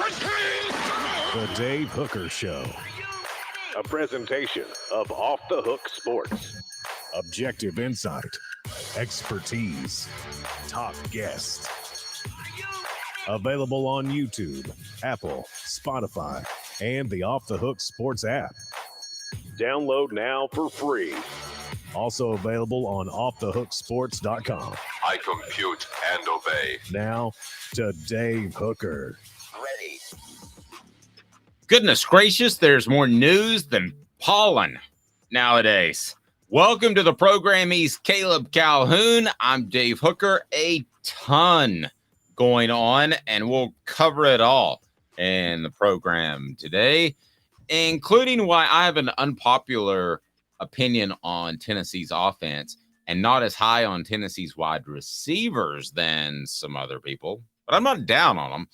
The Dave Hooker Show. A presentation of Off the Hook Sports. Objective insight, expertise, top guests. Available on YouTube, Apple, Spotify, and the Off the Hook Sports app. Download now for free. Also available on offthehooksports.com. I compute and obey. Now to Dave Hooker. Ready. Goodness gracious, there's more news than pollen nowadays. Welcome to the program. He's Caleb Calhoun. I'm Dave Hooker. A ton going on, and we'll cover it all in the program today, including why I have an unpopular opinion on Tennessee's offense and not as high on Tennessee's wide receivers than some other people, but I'm not down on them.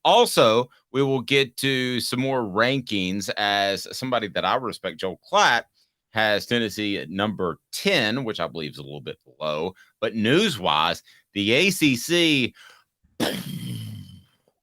Also, we will get to some more rankings as somebody that I respect, Joel Klatt, has Tennessee at number 10, which I believe is a little bit below. But news-wise, the ACC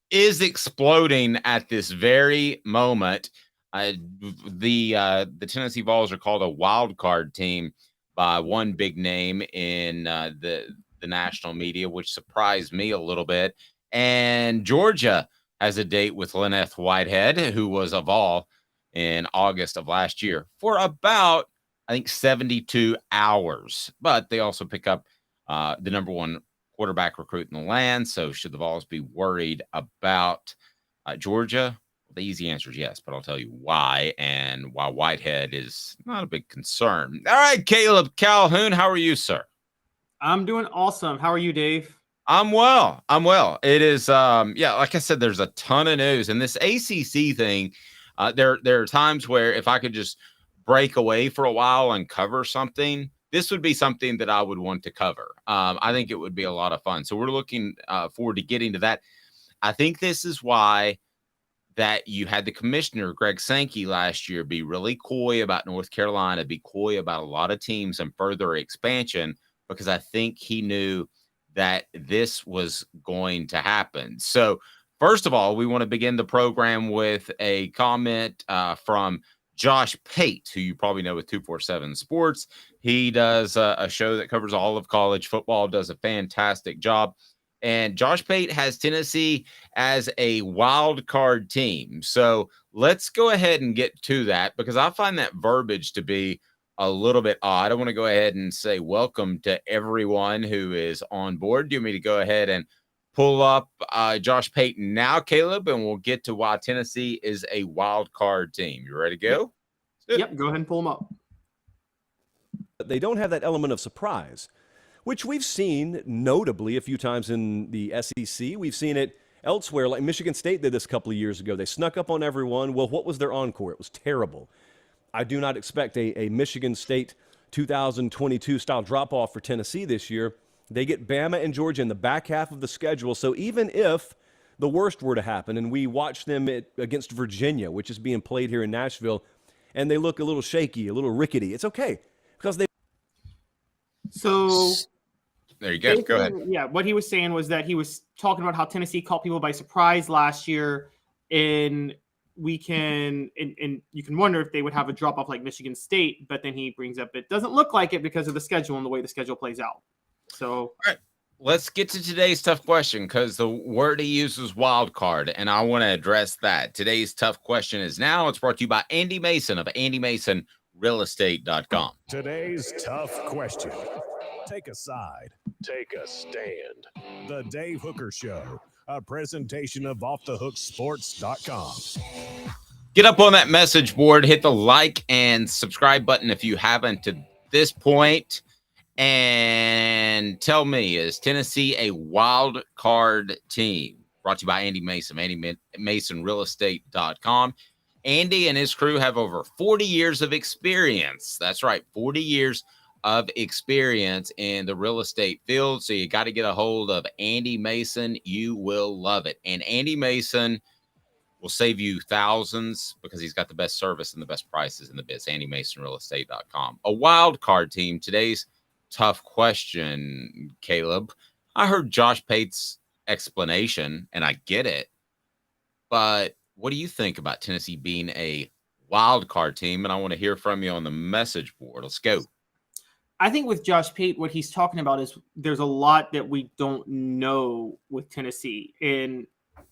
is exploding at this very moment. The Tennessee Vols are called a wildcard team by one big name in the national media, which surprised me a little bit. And Georgia has a date with Lynette Whitehead, who was a Vol in August of last year, for about, I think, 72 hours. But they also pick up the number one quarterback recruit in the land. So should the Vols be worried about Georgia? The easy answer is yes, but I'll tell you why and why Whitehead is not a big concern. All right, Caleb Calhoun, how are you, sir? I'm doing awesome. How are you, Dave? I'm well. It is, like I said, there's a ton of news. And this ACC thing, there are times where if I could just break away for a while and cover something, this would be something that I would want to cover. I think it would be a lot of fun. So we're looking forward to getting to that. I think this is why that you had the commissioner, Greg Sankey, last year be really coy about North Carolina, be coy about a lot of teams and further expansion, because I think he knew that this was going to happen. So first of all, we want to begin the program with a comment from Josh Pate, who you probably know with 247 Sports. He does a show that covers all of college football, does a fantastic job. And Josh Pate has Tennessee as a wild card team. So let's go ahead and get to that, because I find that verbiage to be a little bit odd. I want to go ahead and say welcome to everyone who is on board. Do you want me to go ahead and pull up Josh Payton now, Caleb, and we'll get to why Tennessee is a wild card team. You ready to go? Yep, go ahead and pull them up. They don't have that element of surprise, which we've seen notably a few times in the SEC. We've seen it elsewhere, like Michigan State did this a couple of years ago. They snuck up on everyone. Well, what was their encore? It was terrible. I do not expect a Michigan State 2022 style drop-off for Tennessee this year. They get Bama and Georgia in the back half of the schedule. So even if the worst were to happen, and we watch them against Virginia, which is being played here in Nashville, and they look a little shaky, a little rickety, it's okay, because they... So there you go. Go ahead. Yeah, what he was saying was that he was talking about how Tennessee caught people by surprise last year, and you can wonder if they would have a drop off like Michigan State, but then he brings up it doesn't look like it because of the schedule and the way the schedule plays out. So all right, let's get to today's tough question, because the word he uses wild card, and I want to address that. Today's tough question is now. It's brought to you by Andy Mason of AndyMasonRealEstate.com. Today's tough question. Take a side. Take a stand. The Dave Hooker Show. A presentation of offthehooksports.com. Get up on that message board, hit the like and subscribe button if you haven't to this point, and tell me, is Tennessee a wild card team? Brought to you by Andy Mason, AndyMasonRealEstate.com. Andy and his crew have over 40 years of experience. That's right, 40 years of experience in the real estate field. So you got to get a hold of Andy Mason. You will love it. And Andy Mason will save you thousands because he's got the best service and the best prices in the biz. AndyMasonRealEstate.com. A wild card team. Today's tough question, Caleb. I heard Josh Pate's explanation, and I get it. But what do you think about Tennessee being a wild card team? And I want to hear from you on the message board. Let's go. I think with Josh Pate, what he's talking about is there's a lot that we don't know with Tennessee. And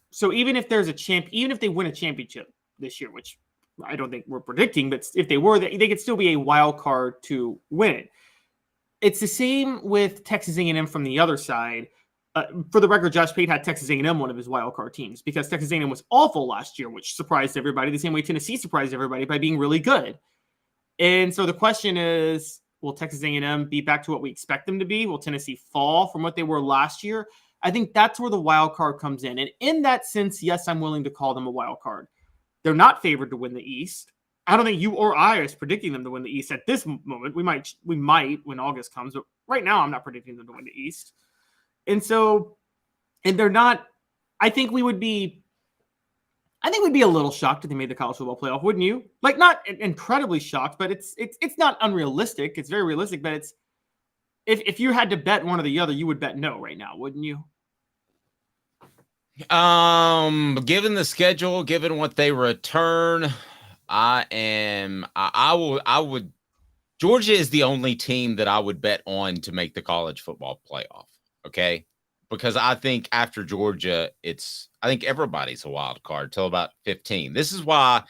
so even if there's even if they win a championship this year, which I don't think we're predicting, but if they were, they could still be a wild card to win it. It's the same with Texas A&M from the other side. For the record, Josh Pate had Texas A&M one of his wild card teams because Texas A&M was awful last year, which surprised everybody the same way Tennessee surprised everybody by being really good. And so the question is, will Texas A&M be back to what we expect them to be? Will Tennessee fall from what they were last year? I think that's where the wild card comes in. And in that sense, yes, I'm willing to call them a wild card. They're not favored to win the East. I don't think you or I is predicting them to win the East at this moment. We might when August comes, but right now I'm not predicting them to win the East. And they're not. I think we'd be a little shocked if they made the college football playoff, wouldn't you? Like, not incredibly shocked, but it's not unrealistic. It's very realistic, but it's if you had to bet one or the other, you would bet no right now, wouldn't you? Given the schedule, given what they return, I would. Georgia is the only team that I would bet on to make the college football playoff. Okay. Because I think after Georgia, I think everybody's a wild card till about 15. This is why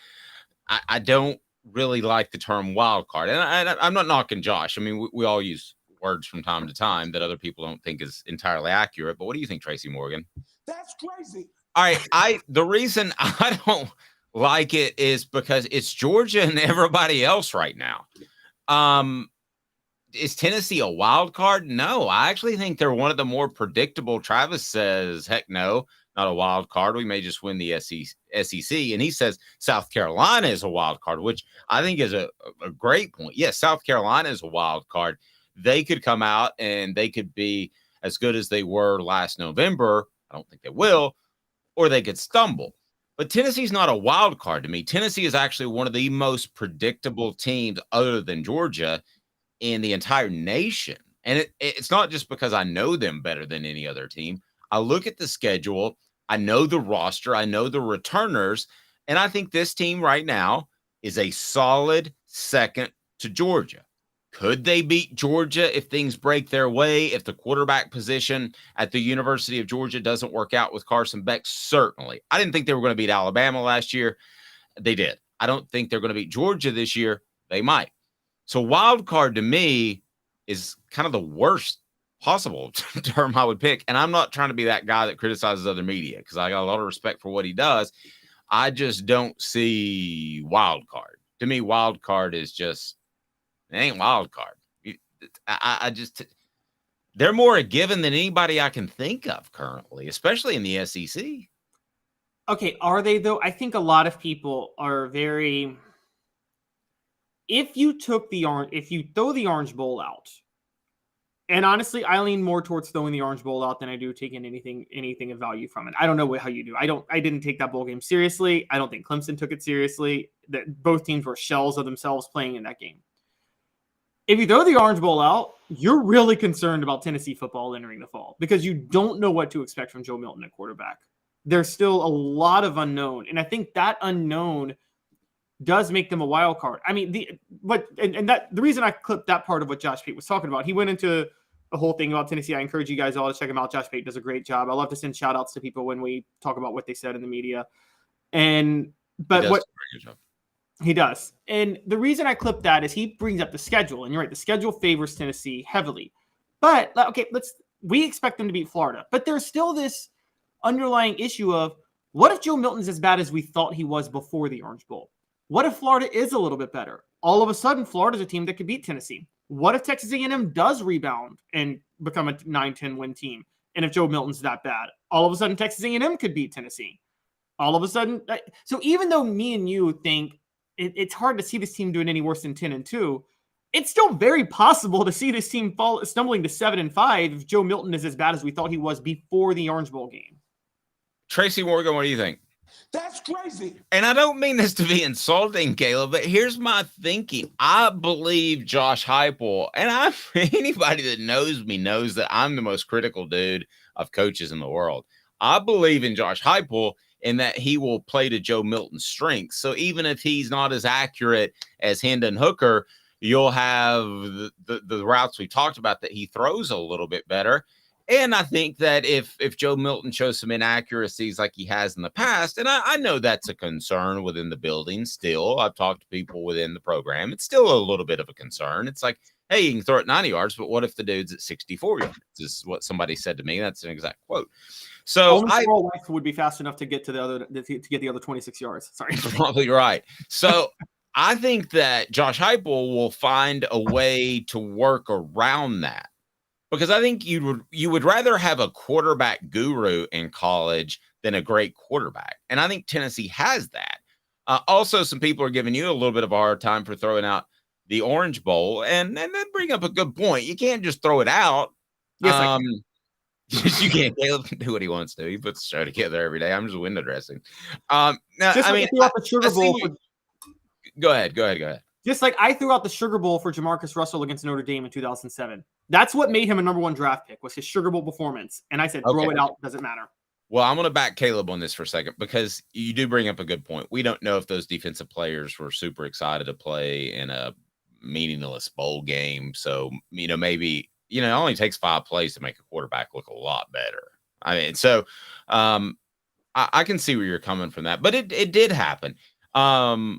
I don't really like the term wild card. And I'm not knocking Josh. I mean, we all use words from time to time that other people don't think is entirely accurate. But what do you think, Tracy Morgan? That's crazy. All right. The reason I don't like it is because it's Georgia and everybody else right now. Is Tennessee a wild card? No, I actually think they're one of the more predictable. Travis says, heck no, not a wild card. We may just win the SEC. And he says South Carolina is a wild card, which I think is a great point. Yes, South Carolina is a wild card. They could come out and they could be as good as they were last November. I don't think they will, or they could stumble. But Tennessee's not a wild card to me. Tennessee is actually one of the most predictable teams other than Georgia in the entire nation. And it's not just because I know them better than any other team. I look at the schedule, I know the roster, I know the returners, and I think this team right now is a solid second to Georgia. Could they beat Georgia if things break their way, if the quarterback position at the University of Georgia doesn't work out with Carson Beck? Certainly. I didn't think they were going to beat Alabama last year. They did. I don't think they're going to beat Georgia this year. They might. So wild card to me is kind of the worst possible term I would pick. And I'm not trying to be that guy that criticizes other media because I got a lot of respect for what he does. I just don't see wild card. To me, wild card is just, it ain't wild card. I just, they're more a given than anybody I can think of currently, especially in the SEC. Okay, are they though? I think a lot of people are very... If you throw the Orange Bowl out, and honestly, I lean more towards throwing the Orange Bowl out than I do taking anything of value from it. I don't know how you do. I didn't take that bowl game seriously. I don't think Clemson took it seriously. That both teams were shells of themselves playing in that game. If you throw the Orange Bowl out, you're really concerned about Tennessee football entering the fall because you don't know what to expect from Joe Milton at quarterback. There's still a lot of unknown, and I think that unknown does make them a wild card. I mean, the reason I clipped that part of what Josh Pate was talking about, he went into a whole thing about Tennessee. I encourage you guys all to check him out. Josh Pate does a great job. I love to send shout outs to people when we talk about what they said in the media. He does. And the reason I clipped that is he brings up the schedule, and you're right, the schedule favors Tennessee heavily. But okay, we expect them to beat Florida, but there's still this underlying issue of what if Joe Milton's as bad as we thought he was before the Orange Bowl? What if Florida is a little bit better? All of a sudden, Florida's a team that could beat Tennessee. What if Texas A&M does rebound and become a 9-10 win team? And if Joe Milton's that bad, all of a sudden Texas A&M could beat Tennessee. All of a sudden, so even though me and you think it's hard to see this team doing any worse than 10-2, it's still very possible to see this team stumbling to 7-5 if Joe Milton is as bad as we thought he was before the Orange Bowl game. Tracy Morgan, what do you think? That's crazy. And I don't mean this to be insulting, Caleb, but here's my thinking. I believe Josh Heupel, and anybody that knows me knows that I'm the most critical dude of coaches in the world. I believe in Josh Heupel in that he will play to Joe Milton's strengths. So even if he's not as accurate as Hendon Hooker, you'll have the routes we talked about that he throws a little bit better. And I think that if Joe Milton shows some inaccuracies like he has in the past, and I know that's a concern within the building still. I've talked to people within the program. It's still a little bit of a concern. It's like, hey, you can throw it 90 yards, but what if the dude's at 64 yards? This is what somebody said to me. That's an exact quote. So Only would be fast enough to get to the other 26 yards. Sorry. Probably right. So I think that Josh Heupel will find a way to work around that. Because I think you would rather have a quarterback guru in college than a great quarterback. And I think Tennessee has that. Also, some people are giving you a little bit of a hard time for throwing out the Orange Bowl. And then bring up a good point. You can't just throw it out. Yes, you can't. Caleb can do what he wants to. He puts the show together every day. I'm just window dressing. Now, just I like mean, threw out the Sugar Bowl. Go ahead. Just like I threw out the Sugar Bowl for Jamarcus Russell against Notre Dame in 2007. That's what made him a number 1 draft pick, was his Sugar Bowl performance. And I said, throw it out, doesn't matter. Well, I'm going to back Caleb on this for a second because you do bring up a good point. We don't know if those defensive players were super excited to play in a meaningless bowl game. So, maybe, it only takes 5 plays to make a quarterback look a lot better. I mean, so I can see where you're coming from that, but it did happen. I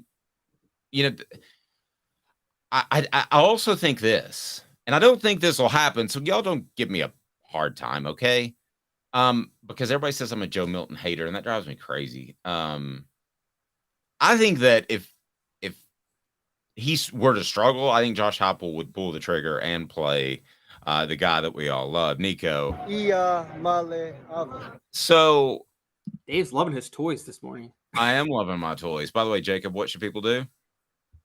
also think this, and I don't think this will happen, so y'all don't give me a hard time, okay? Because everybody says I'm a Joe Milton hater, and that drives me crazy. I think that if he were to struggle, I think Josh Heupel would pull the trigger and play the guy that we all love, Nico. So Dave's loving his toys this morning. I am loving my toys. By the way, Jacob, what should people do?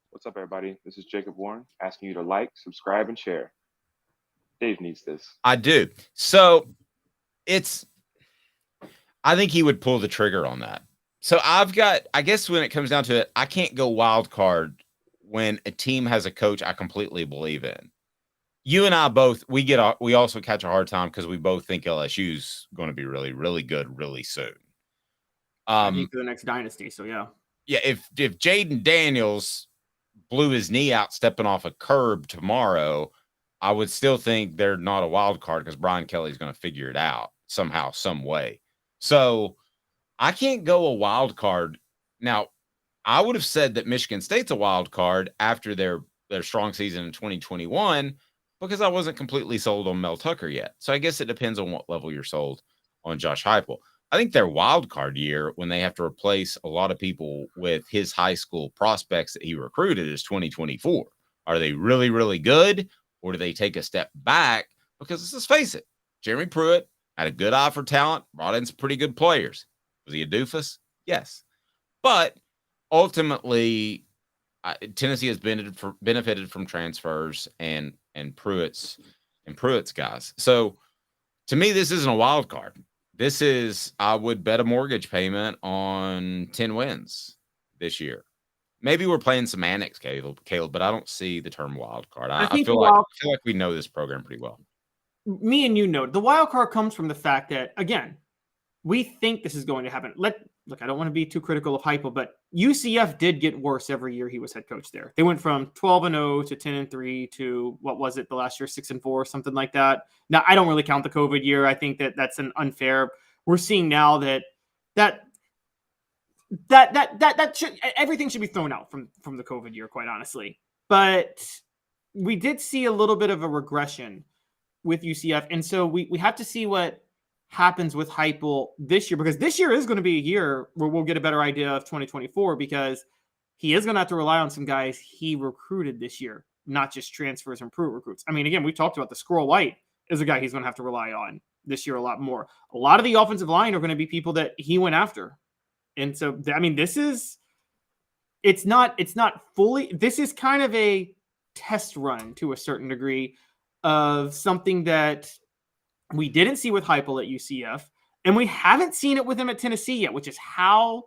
What's up, everybody? This is Jacob Warren asking you to like, subscribe, and share. Dave needs this. I do. So I think he would pull the trigger on that. So I guess when it comes down to it, I can't go wild card when a team has a coach I completely believe in. You and I both, we also catch a hard time because we both think LSU's going to be really, really good really soon. I think for the next dynasty. So yeah. Yeah. If Jaden Daniels blew his knee out stepping off a curb tomorrow, I would still think they're not a wild card because Brian Kelly's going to figure it out somehow, some way. So I can't go a wild card. Now, I would have said that Michigan State's a wild card after their strong season in 2021 because I wasn't completely sold on Mel Tucker yet. So I guess it depends on what level you're sold on Josh Heupel. I think their wild card year, when they have to replace a lot of people with his high school prospects that he recruited, is 2024. Are they really, really good, or do they take a step back? Because let's face it, Jeremy Pruitt had a good eye for talent, brought in some pretty good players. Was he a doofus? Yes. But ultimately, Tennessee has benefited from transfers and Pruitt's guys. So to me, this isn't a wild card. This is, I would bet a mortgage payment on 10 wins this year. Maybe we're playing semantics, Caleb, but I don't see the term wild card. I feel like we know this program pretty well. Me and you know, the wild card comes from the fact that, again, we think this is going to happen. Look, I don't want to be too critical of Heupel, but UCF did get worse every year he was head coach there. They went from 12-0 to 10-3 to, what was it, the last year, 6-4, something like that. Now, I don't really count the COVID year. I think that that's an unfair. We're seeing now that everything should be thrown out from the COVID year, quite honestly. But we did see a little bit of a regression with UCF, and so we have to see what happens with Heupel this year, because this year is going to be a year where we'll get a better idea of 2024, because he is going to have to rely on some guys he recruited this year, not just transfers and Pruitt recruits. I mean, again, we talked about the Squirrel White is a guy he's going to have to rely on this year a lot more. A lot of the offensive line are going to be people that he went after. And so, I mean, it's not fully, this is kind of a test run to a certain degree of something that we didn't see with Heupel at UCF, and we haven't seen it with him at Tennessee yet, which is how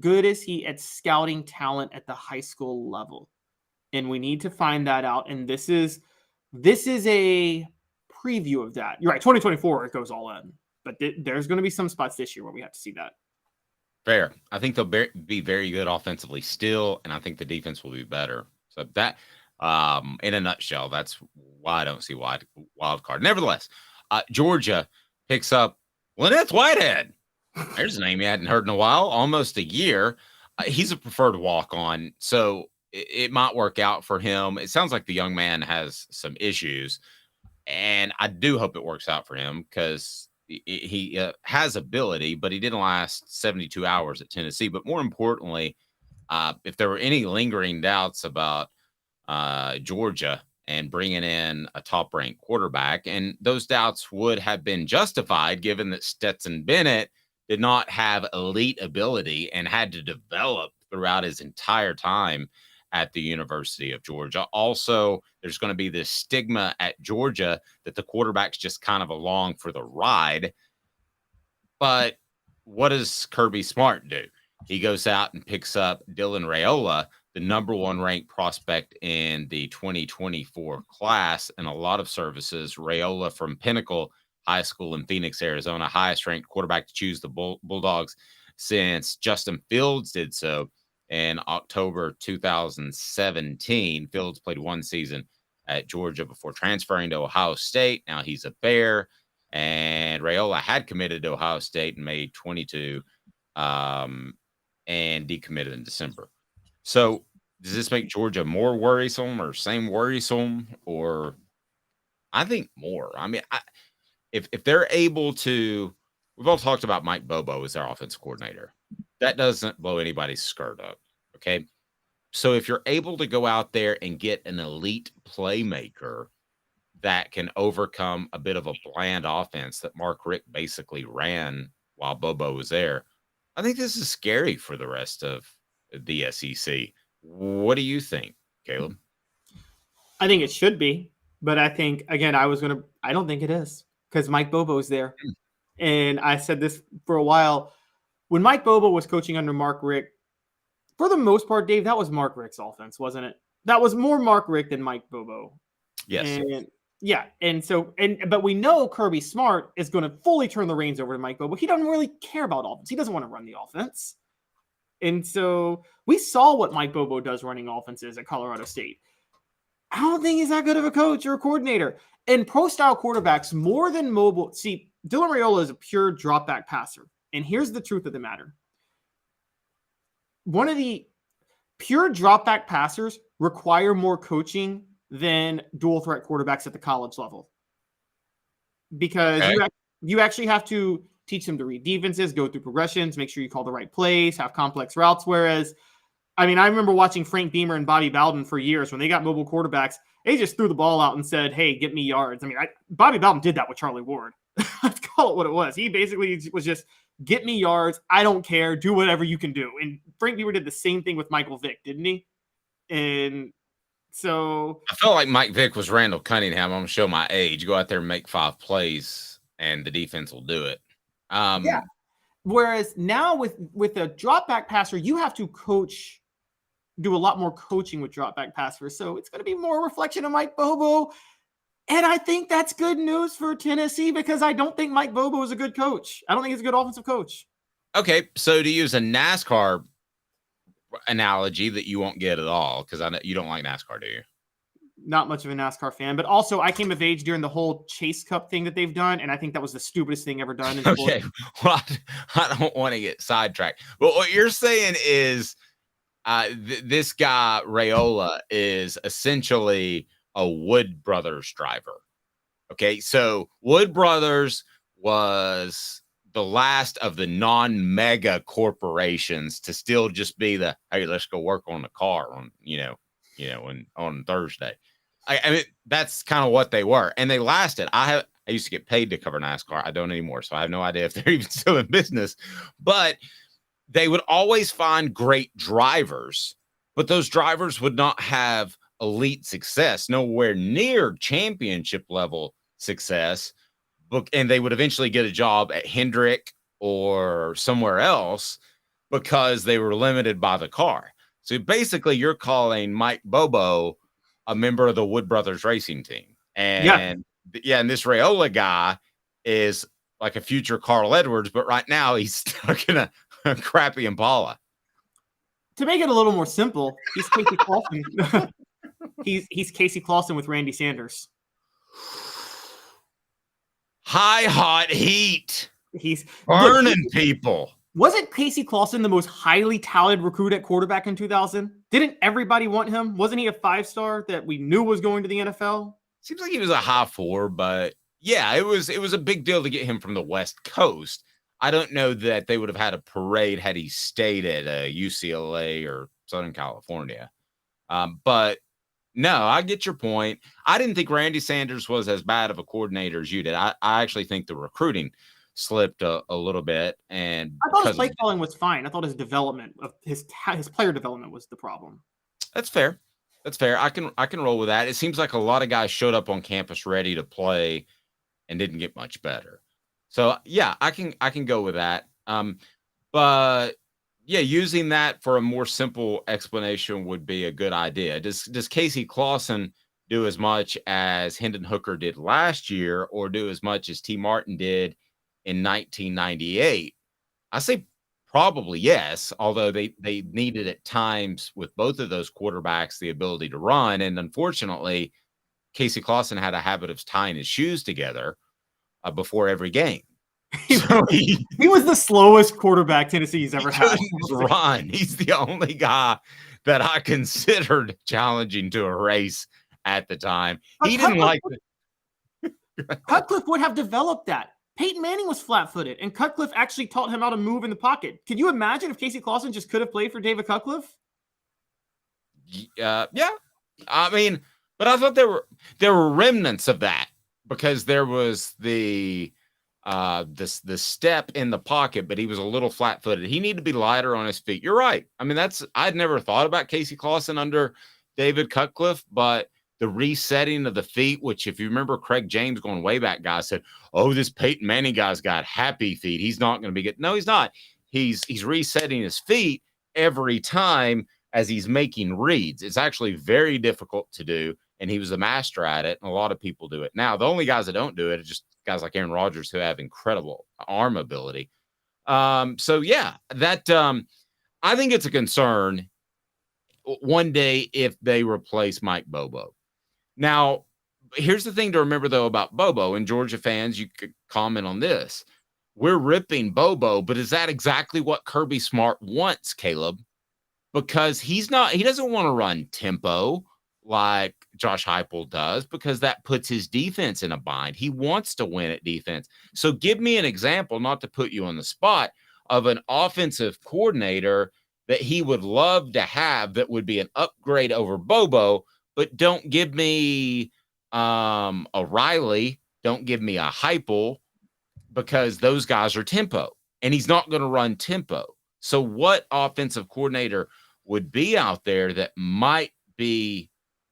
good is he at scouting talent at the high school level. And we need to find that out. And this is a preview of that. You're right. 2024, it goes all in, but there's going to be some spots this year where we have to see that. Fair. I think they'll be very good offensively still, and I think the defense will be better. So that, in a nutshell, that's why I don't see wild card. Nevertheless, Georgia picks up Lynette Whitehead. There's a name you hadn't heard in a while, almost a year. He's a preferred walk-on, so it might work out for him. It sounds like the young man has some issues, and I do hope it works out for him because he has ability, but he didn't last 72 hours at Tennessee. But more importantly, if there were any lingering doubts about Georgia and bringing in a top-ranked quarterback, and those doubts would have been justified given that Stetson Bennett did not have elite ability and had to develop throughout his entire time at the University of Georgia. Also, there's going to be this stigma at Georgia that the quarterback's just kind of along for the ride. But what does Kirby Smart do? He goes out and picks up Dylan Raiola, the number 1 ranked prospect in the 2024 class, and a lot of services. Raiola from Pinnacle High School in Phoenix, Arizona, highest ranked quarterback to choose the Bulldogs since Justin Fields did so in October 2017. Fields played 1 season at Georgia before transferring to Ohio State. Now he's a Bear, and Raiola had committed to Ohio State in May 22 and decommitted in December. So does this make Georgia more worrisome or same worrisome? Or I think more. I mean, if they're able to, we've all talked about Mike Bobo as their offensive coordinator. That doesn't blow anybody's skirt up, okay? So if you're able to go out there and get an elite playmaker that can overcome a bit of a bland offense that Mark Richt basically ran while Bobo was there, I think this is scary for the rest of the SEC. What do you think, Caleb? I think it should be, but I think, again, I don't think it is because Mike Bobo is there. And I said this for a while. When Mike Bobo was coaching under Mark Richt, for the most part, Dave, that was Mark Richt's offense, wasn't it? That was more Mark Richt than Mike Bobo. Yes. And yeah. But we know Kirby Smart is going to fully turn the reins over to Mike Bobo. He doesn't really care about offense. He doesn't want to run the offense. And so we saw what Mike Bobo does running offenses at Colorado State. I don't think he's that good of a coach or a coordinator. And pro-style quarterbacks, more than mobile. See, Dylan Raiola is a pure drop-back passer. And here's the truth of the matter. One of the pure drop-back passers require more coaching than dual-threat quarterbacks at the college level. Because you actually have to teach them to read defenses, go through progressions, make sure you call the right plays, have complex routes. Whereas, I mean, I remember watching Frank Beamer and Bobby Bowden for years. When they got mobile quarterbacks, they just threw the ball out and said, hey, get me yards. I mean, Bobby Bowden did that with Charlie Ward. Let's call it what it was. He basically was just, get me yards. I don't care. Do whatever you can do. And Frank Beamer did the same thing with Michael Vick, didn't he? And so I felt like Mike Vick was Randall Cunningham. I'm going to show my age. Go out there and make 5 plays, and the defense will do it. Yeah. Whereas now with a drop back passer, you have to do a lot more coaching with drop back passers. So it's going to be more a reflection of Mike Bobo. And I think that's good news for Tennessee because I don't think Mike Bobo is a good coach. I don't think he's a good offensive coach. Okay. So to use a NASCAR analogy that you won't get at all, because I know you don't like NASCAR, do you? Not much of a NASCAR fan, but also I came of age during the whole Chase Cup thing that they've done, and I think that was the stupidest thing ever done. Okay, well, I don't want to get sidetracked, but what you're saying is this guy Raiola is essentially a Wood Brothers driver. Okay, so Wood Brothers was the last of the non-mega corporations to still just be the, hey, let's go work on the car on on Thursday. I mean, that's kind of what they were, and they lasted. I used to get paid to cover NASCAR. I don't anymore, so I have no idea if they're even still in business. But they would always find great drivers, but those drivers would not have elite success, nowhere near championship level success. And they would eventually get a job at Hendrick or somewhere else because they were limited by the car. So basically, you're calling Mike Bobo a member of the Wood Brothers racing team. And and this Raiola guy is like a future Carl Edwards, but right now he's stuck in a crappy Impala. To make it a little more simple, he's Casey Clausen. he's Casey Clausen with Randy Sanders. High hot heat. He's burning people. Wasn't Casey Clausen the most highly touted recruit at quarterback in 2000? Didn't everybody want him? Wasn't he a 5-star that we knew was going to the NFL? Seems like he was a high 4, but yeah, it was a big deal to get him from the West Coast. I don't know that they would have had a parade had he stayed at UCLA or Southern California. But no, I get your point. I didn't think Randy Sanders was as bad of a coordinator as you did. I actually think the recruiting slipped a little bit. And I thought his play calling was fine. I thought his development of his player development was the problem. That's fair. That's fair. I can roll with that. It seems like a lot of guys showed up on campus ready to play and didn't get much better. So yeah, I can go with that. But yeah, using that for a more simple explanation would be a good idea. Does Casey Clausen do as much as Hendon Hooker did last year, or do as much as T. Martin did in 1998? I say probably yes, although they needed at times with both of those quarterbacks the ability to run. And unfortunately, Casey Clausen had a habit of tying his shoes together before every game. So he was the slowest quarterback Tennessee's ever had. Run. He's the only guy that I considered challenging to a race at the time. He didn't like it. Cutcliffe would have developed that. Peyton Manning was flat-footed, and Cutcliffe actually taught him how to move in the pocket. Could you imagine if Casey Clausen just could have played for David Cutcliffe? Yeah. I mean, but I thought there were remnants of that, because there was the step in the pocket, but he was a little flat-footed. He needed to be lighter on his feet. You're right. I mean, I'd never thought about Casey Clausen under David Cutcliffe, but the resetting of the feet, which if you remember Craig James going way back, guys said, oh, this Peyton Manning guy's got happy feet. He's not going to be good. No, he's not. He's resetting his feet every time as he's making reads. It's actually very difficult to do, and he was a master at it, and a lot of people do it. Now, the only guys that don't do it are just guys like Aaron Rodgers who have incredible arm ability. So, yeah, that I think it's a concern one day if they replace Mike Bobo. Now, here's the thing to remember, though, about Bobo, and Georgia fans, you could comment on this. We're ripping Bobo, but is that exactly what Kirby Smart wants, Caleb? Because he doesn't want to run tempo like Josh Heupel does, because that puts his defense in a bind. He wants to win at defense. So give me an example, not to put you on the spot, of an offensive coordinator that he would love to have that would be an upgrade over Bobo, but don't give me a Riley, don't give me a Heupel, because those guys are tempo, and he's not going to run tempo. So what offensive coordinator would be out there that might be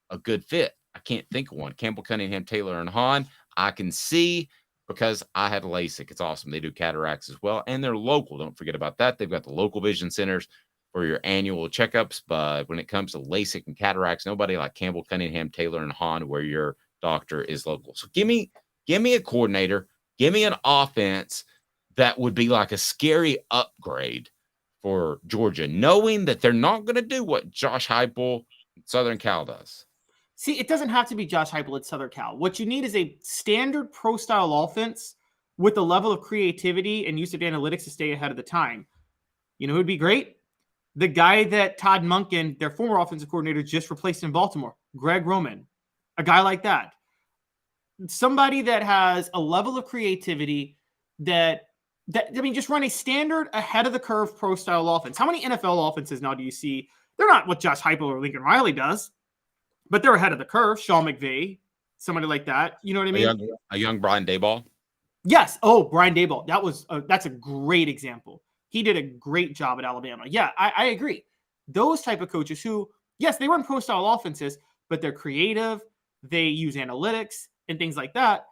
a good fit? I can't think of one. Campbell, Cunningham, Taylor, and Hahn. I can see, because I had LASIK. It's awesome. They do cataracts as well, and they're local. Don't forget about that. They've got the local vision centers for your annual checkups. But when it comes to LASIK and cataracts, nobody like Campbell, Cunningham, Taylor, and Hahn, where your doctor is local. So give me a coordinator, give me an offense that would be like a scary upgrade for Georgia, knowing that they're not going to do what Josh Heupel Southern Cal does. See, it doesn't have to be Josh Heupel at Southern Cal. What you need is a standard pro-style offense with a level of creativity and use of analytics to stay ahead of the time. You know who would be great? The guy that Todd Monken, their former offensive coordinator, just replaced in Baltimore, Greg Roman. A guy like that. Somebody that has a level of creativity that just run a standard ahead of the curve pro-style offense. How many NFL offenses now do you see? They're not what Josh Heupel or Lincoln Riley does, but they're ahead of the curve. Sean McVay, somebody like that. You know what I mean? A young Brian Daboll. Yes. Oh, Brian Daboll. That's a great example. He did a great job at Alabama. Yeah, I agree. Those type of coaches who, yes, they run pro-style offenses, but they're creative. They use analytics and things like that.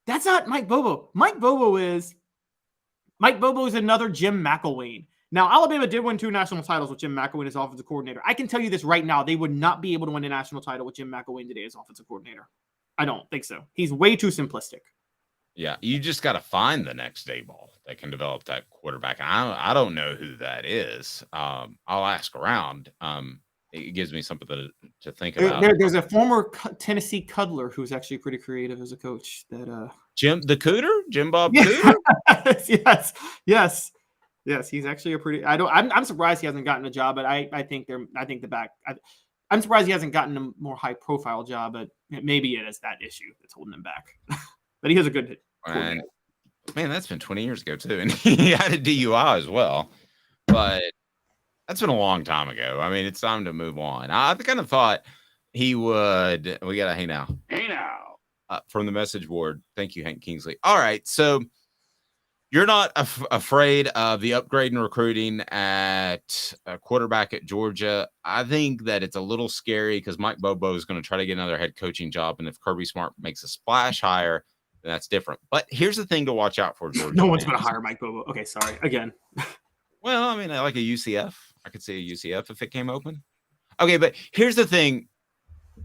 That's not Mike Bobo. Mike Bobo is another Jim McElwain. Now, Alabama did win 2 national titles with Jim McElwain as offensive coordinator. I can tell you this right now. They would not be able to win a national title with Jim McElwain today as offensive coordinator. I don't think so. He's way too simplistic. Yeah, you just got to find the next day ball that can develop that quarterback. And I don't know who that is. I'll ask around. It gives me something to think about. There's a former Tennessee cuddler who's actually pretty creative as a coach. That Jim Bob yeah. Cooter. yes. He's actually a pretty. I'm surprised he hasn't gotten a job, but I think I'm surprised he hasn't gotten a more high profile job, but maybe it is that issue that's holding him back. But he has a good hit. Man, that's been 20 years ago too, and he had a DUI as well. But that's been a long time ago. I mean, it's time to move on. I kind of thought he would. We got a hey now from the message board. Thank you, Hank Kingsley. All right, so you're not afraid of the upgrade in recruiting at quarterback at Georgia. I think that it's a little scary because Mike Bobo is going to try to get another head coaching job, and if Kirby Smart makes a splash hire, then that's different. But here's the thing to watch out for, Georgia. No one's going to hire Mike Bobo. Okay, sorry again. Well, I mean, I like a UCF. I could see a UCF if it came open. Okay, but here's the thing,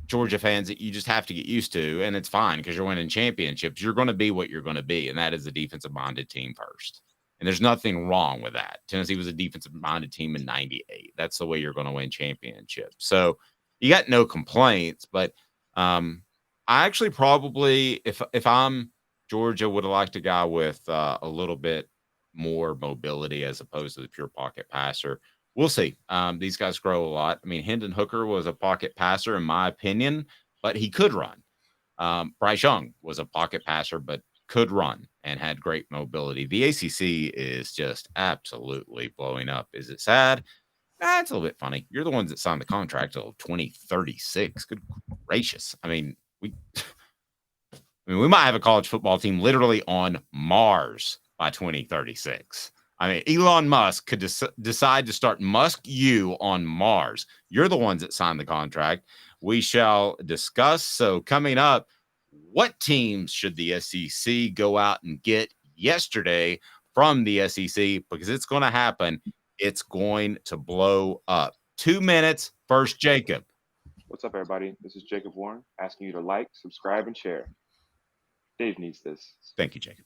Georgia fans, that you just have to get used to, and it's fine because you're winning championships. You're going to be what you're going to be, and that is a defensive-minded team first. And there's nothing wrong with that. Tennessee was a defensive-minded team in 98. That's the way you're going to win championships. So you got no complaints, but I actually probably, if I'm Georgia, would have liked a guy with a little bit more mobility as opposed to the pure pocket passer. We'll see. These guys grow a lot. I mean, Hendon Hooker was a pocket passer, in my opinion, but he could run. Bryce Young was a pocket passer, but could run and had great mobility. The ACC is just absolutely blowing up. Is it sad? It's a little bit funny. You're the ones that signed the contract till 2036. Good gracious. I mean, we might have a college football team literally on Mars by 2036. I mean, Elon Musk could decide to start Musk U on Mars. You're the ones that signed the contract. We shall discuss. So coming up, what teams should the SEC go out and get yesterday from the SEC? Because it's going to happen. It's going to blow up. 2 minutes. First, Jacob. What's up, everybody? This is Jacob Warren asking you to like, subscribe, and share. Dave needs this. Thank you, Jacob.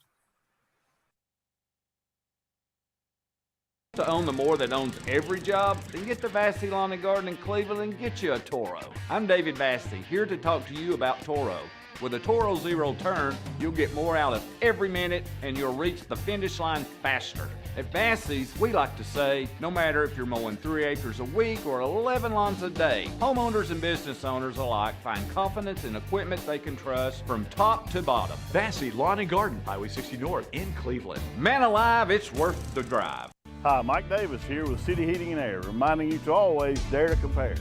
To own the more that owns every job, then get to Vassy Lawn and Garden in Cleveland and get you a Toro. I'm David Vassy, here to talk to you about Toro. With a Toro Zero Turn, you'll get more out of every minute and you'll reach the finish line faster. At Vassy's, we like to say, no matter if you're mowing 3 acres a week or 11 lawns a day, homeowners and business owners alike find confidence in equipment they can trust from top to bottom. Vassy Lawn and Garden, Highway 60 North in Cleveland. Man alive, it's worth the drive. Hi, Mike Davis here with City Heating and Air, reminding you to always dare to compare.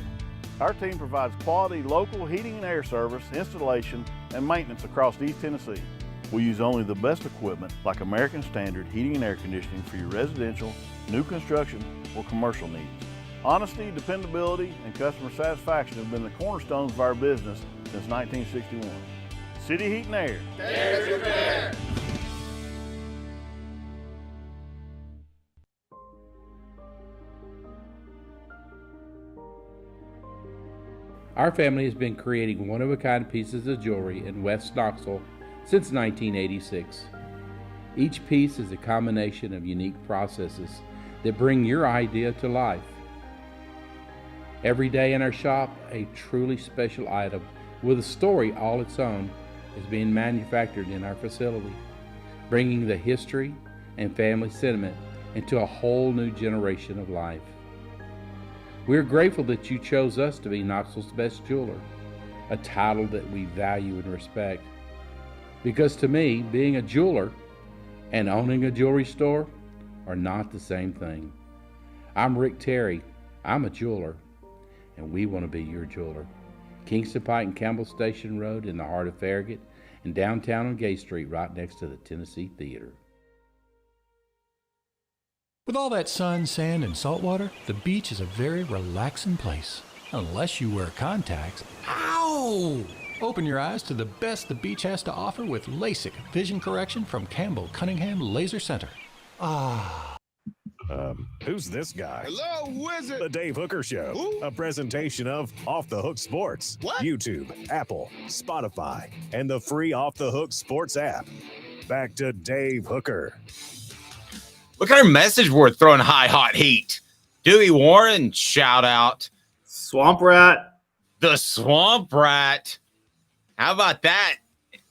Our team provides quality local heating and air service, installation, and maintenance across East Tennessee. We use only the best equipment like American Standard heating and air conditioning for your residential, new construction, or commercial needs. Honesty, dependability, and customer satisfaction have been the cornerstones of our business since 1961. City Heat and Air. Dare to compare. Our family has been creating one-of-a-kind pieces of jewelry in West Knoxville since 1986. Each piece is a combination of unique processes that bring your idea to life. Every day in our shop, a truly special item with a story all its own is being manufactured in our facility, bringing the history and family sentiment into a whole new generation of life. We're grateful that you chose us to be Knoxville's best jeweler, a title that we value and respect. Because to me, being a jeweler and owning a jewelry store are not the same thing. I'm Rick Terry, I'm a jeweler, and we want to be your jeweler. Kingston Pike and Campbell Station Road in the heart of Farragut, and downtown on Gay Street right next to the Tennessee Theater. With all that sun, sand, and salt water, the beach is a very relaxing place. Unless you wear contacts. Ow! Open your eyes to the best the beach has to offer with LASIK vision correction from Campbell Cunningham Laser Center. Ah. Who's this guy? Hello, wizard. The Dave Hooker Show, a presentation of Off the Hook Sports, What? YouTube, Apple, Spotify, and the free Off the Hook Sports app. back to Dave Hooker. Look at our message board throwing high hot heat. Dewey Warren, shout out. Swamp Rat. The Swamp Rat. How about that?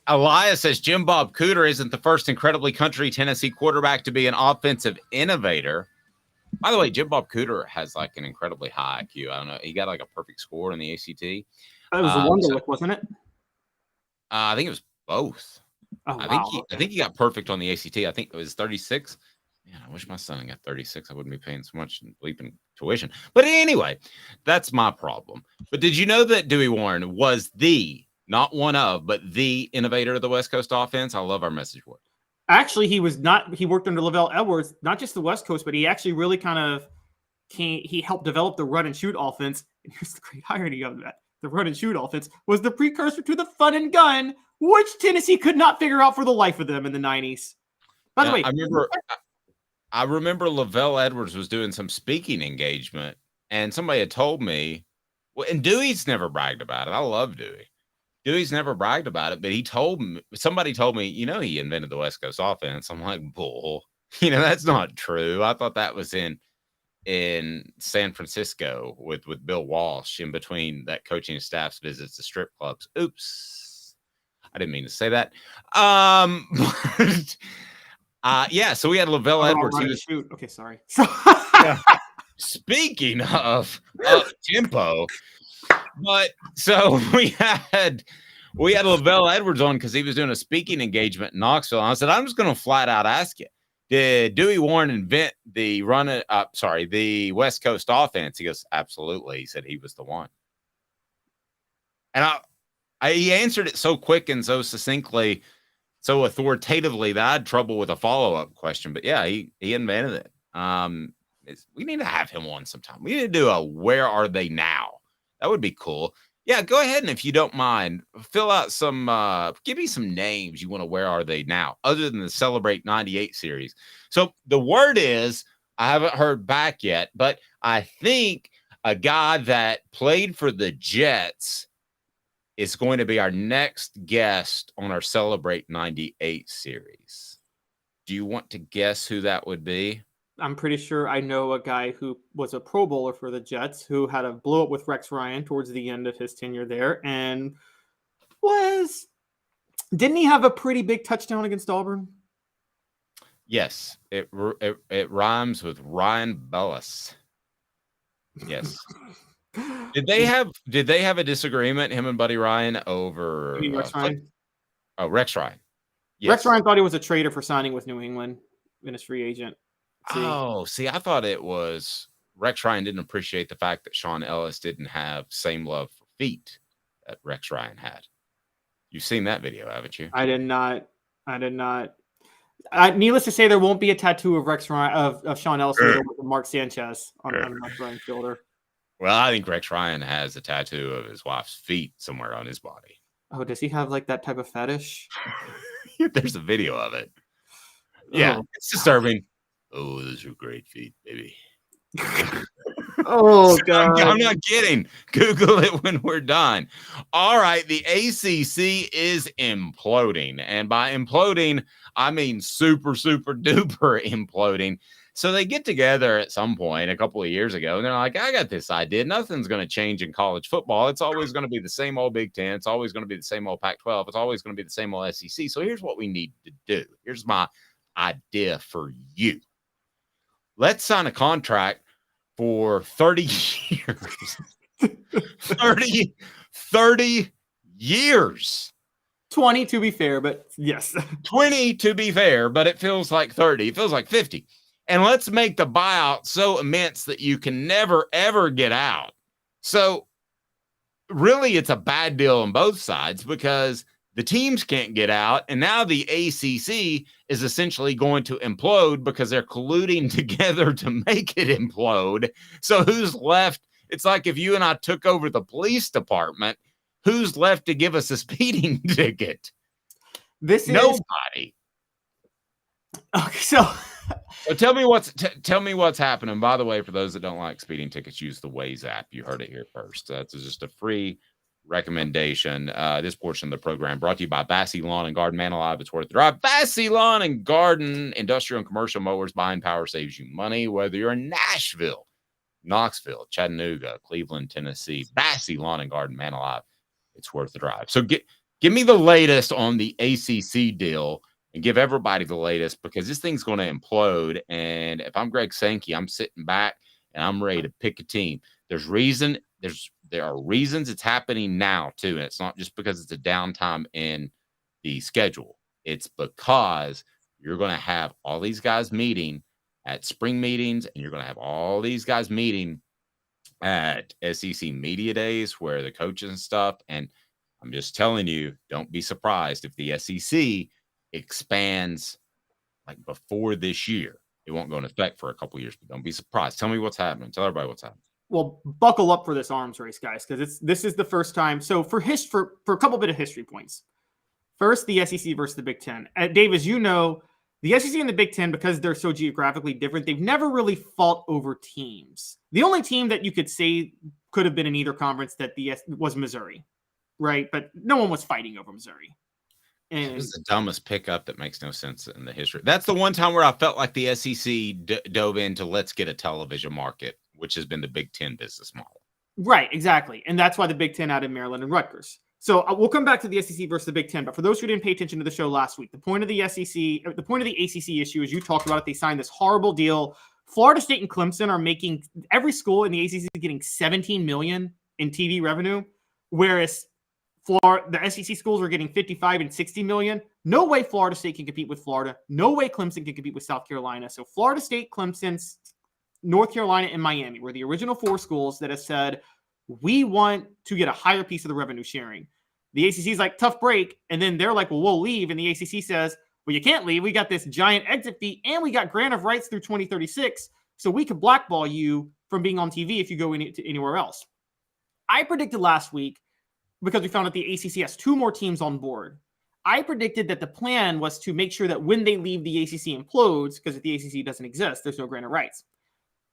Elias says Jim Bob Cooter isn't the first incredibly country Tennessee quarterback to be an offensive innovator. By the way, Jim Bob Cooter has like an incredibly high IQ. I don't know. He got like a perfect score in the ACT. It was a Wonder Look, wasn't it? I think it was both. Oh, I wow. think he got perfect on the ACT. I think it was 36. Man, I wish my son got 36. I wouldn't be paying so much in bleeping tuition. But anyway, that's my problem. But did you know that Dewey Warren was not one of, but the innovator of the West Coast offense? I love our message board. Actually, he worked under Lavelle Edwards, not just the West Coast, but he actually really he helped develop the run and shoot offense. And here's the great irony of that. The run and shoot offense was the precursor to the fun and gun, which Tennessee could not figure out for the life of them in the 90s. By the way, I remember Lavelle Edwards was doing some speaking engagement, and somebody had told me, well, and Dewey's never bragged about it. I love Dewey. Dewey's never bragged about it, but somebody told me, he invented the West Coast offense. I'm like, bull. That's not true. I thought that was in San Francisco with Bill Walsh in between that coaching staff's visits to strip clubs. Oops. I didn't mean to say that. Yeah, so we had Lavelle Edwards. Okay, sorry. Speaking of tempo, but so we had Lavelle Edwards on because he was doing a speaking engagement in Knoxville. And I said, I'm just going to flat out ask you, did Dewey Warren invent the West Coast offense? He goes, absolutely. He said he was the one. And he answered it so quick and so succinctly, so authoritatively that I had trouble with a follow-up question. But yeah, he invented it. We need to have him on sometime. We need to do a Where Are They Now? That would be cool. Yeah, go ahead, and if you don't mind, fill out give me some names you want to Where Are They Now, other than the Celebrate 98 series. So the word is, I haven't heard back yet, but I think a guy that played for the Jets is going to be our next guest on our Celebrate 98 series. Do you want to guess who that would be? I'm pretty sure I know a guy who was a Pro Bowler for the Jets who had a blow up with Rex Ryan towards the end of his tenure there, and didn't he have a pretty big touchdown against Auburn? Yes, it rhymes with Ryan Bellis. Yes. Did they have a disagreement, him and Buddy Ryan, over Rex Ryan? Rex Ryan. Yes. Rex Ryan thought he was a traitor for signing with New England in his free agent. See, I thought it was Rex Ryan didn't appreciate the fact that Sean Ellis didn't have same love for feet that Rex Ryan had. You've seen that video, haven't you? I did not. Needless to say, there won't be a tattoo of Rex Ryan of Sean Ellis with Mark Sanchez on Rex Ryan's shoulder. Well, I think Rex Ryan has a tattoo of his wife's feet somewhere on his body. Oh, does he have like that type of fetish? There's a video of it. Yeah, it's disturbing. Oh, those are great feet, baby. Oh, God. I'm not kidding. Google it when we're done. All right. The ACC is imploding. And by imploding, I mean super, super duper imploding. So they get together at some point a couple of years ago, and they're like, I got this idea. Nothing's going to change in college football. It's always going to be the same old Big Ten. It's always going to be the same old Pac-12. It's always going to be the same old SEC. So here's what we need to do. Here's my idea for you. Let's sign a contract for 30 years. 30 years. 20 to be fair, but yes. 20 to be fair, but it feels like 30. It feels like 50. And let's make the buyout so immense that you can never, ever get out. So really, it's a bad deal on both sides because the teams can't get out. And now the ACC is essentially going to implode because they're colluding together to make it implode. So who's left? It's like if you and I took over the police department, who's left to give us a speeding ticket? Nobody. Okay, so tell me what's happening. By the way, for those that don't like speeding tickets, use the Waze app. You heard it here first. That's just a free recommendation. This portion of the program brought to you by Bassey Lawn and Garden. Man alive, it's worth the drive. Bassey Lawn and Garden, industrial and commercial mowers. Buying power saves you money, whether you're in Nashville, Knoxville, Chattanooga, Cleveland, Tennessee. Bassey Lawn and Garden, man alive, it's worth the drive. So give me the latest on the ACC deal and give everybody the latest, because this thing's going to implode. And if I'm Greg Sankey, I'm sitting back and I'm ready to pick a team. There are reasons it's happening now too, and it's not just because it's a downtime in the schedule. It's because you're going to have all these guys meeting at spring meetings, and you're going to have all these guys meeting at SEC media days where the coaches and stuff. And I'm just telling you, don't be surprised if the SEC expands like before this year. It won't go into effect for a couple years, but don't be surprised. Tell me what's happening. Tell everybody what's happening. Well, buckle up for this arms race, guys, because this is the first time. So for a couple bit of history points. First, the SEC versus the Big Ten. Dave, as you know, the SEC and the Big Ten, because they're so geographically different, they've never really fought over teams. The only team that you could say could have been in either conference was Missouri, right? But no one was fighting over Missouri. And it was the dumbest pickup that makes no sense in the history. That's the one time where I felt like the SEC dove into let's get a television market, which has been the Big Ten business model. Right, exactly. And that's why the Big Ten added Maryland and Rutgers. So we'll come back to the SEC versus the Big Ten. But for those who didn't pay attention to the show last week, the point of the ACC issue is you talked about it. They signed this horrible deal. Florida State and Clemson are making every school in the ACC is getting $17 million in TV revenue, whereas the SEC schools are getting $55 and $60 million. No way Florida State can compete with Florida. No way Clemson can compete with South Carolina. So Florida State, Clemson, North Carolina, and Miami were the original four schools that have said, we want to get a higher piece of the revenue sharing. The ACC is like, tough break. And then they're like, well, we'll leave. And the ACC says, well, you can't leave. We got this giant exit fee and we got grant of rights through 2036. So we could blackball you from being on TV if you go anywhere else. I predicted last week, because we found out the ACC has two more teams on board. I predicted that the plan was to make sure that when they leave, the ACC implodes, because if the ACC doesn't exist, there's no grant of rights.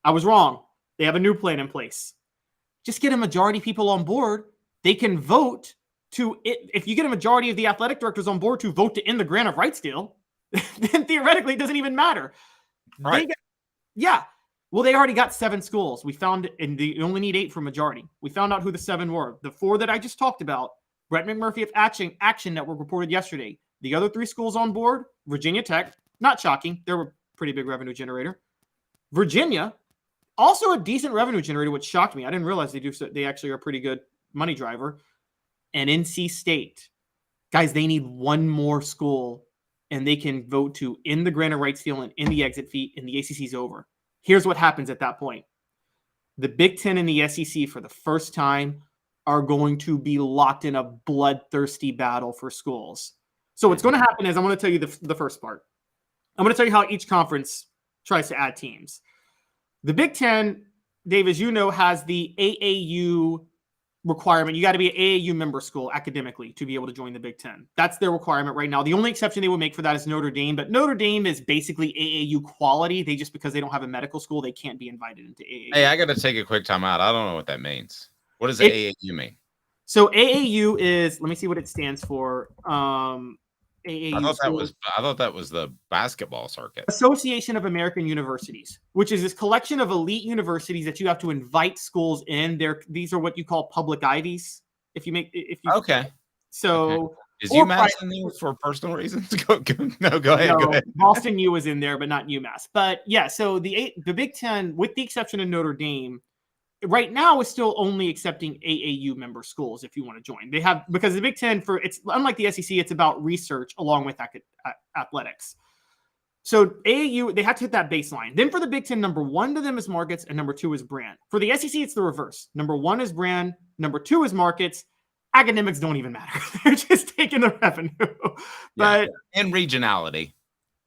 I was wrong. They have a new plan in place. Just get a majority of people on board. They can vote to it. If you get a majority of the athletic directors on board to vote to end the grant of rights deal, then theoretically it doesn't even matter. Right. Well, they already got 7 schools. We found, and you only need 8 for majority. We found out who the 7 were. The 4 that I just talked about, Brett McMurphy of Action Network reported yesterday. The other 3 schools on board, Virginia Tech, not shocking. They're a pretty big revenue generator. Virginia, also a decent revenue generator, which shocked me. I didn't realize they actually are a pretty good money driver. And NC State. Guys, they need 1 more school, and they can vote to end the grant of rights deal and end the exit fee, and the ACC's over. Here's what happens at that point. The Big Ten and the SEC, for the first time, are going to be locked in a bloodthirsty battle for schools. So what's going to happen is I'm going to tell you the first part. I'm going to tell you how each conference tries to add teams. The Big Ten, Dave, as you know, has the AAU requirement. You got to be an AAU member school academically to be able to join the Big Ten. That's their requirement right now. The only exception they would make for that is Notre Dame, but Notre Dame is basically AAU quality. Because they don't have a medical school, they can't be invited into AAU. Hey, I got to take a quick time out. I don't know what that means. What does AAU mean? So AAU is, let me see what it stands for. AAU. I thought that was the basketball circuit. Association of American Universities, which is this collection of elite universities that you have to invite schools in. These are what you call public Ivies. Okay. So okay. Is UMass in there for personal reasons? Go ahead. Go ahead. Boston U is in there, but not UMass. But yeah, so the Big Ten, with the exception of Notre Dame, right now is still only accepting AAU member schools if you want to join. They have, because the Big Ten, it's unlike the SEC, it's about research along with athletics. So AAU, they have to hit that baseline. Then for the Big Ten, number 1 to them is markets and number 2 is brand. For the SEC, it's the reverse. Number 1 is brand, number 2 is markets. Academics don't even matter. They're just taking the revenue. But and regionality.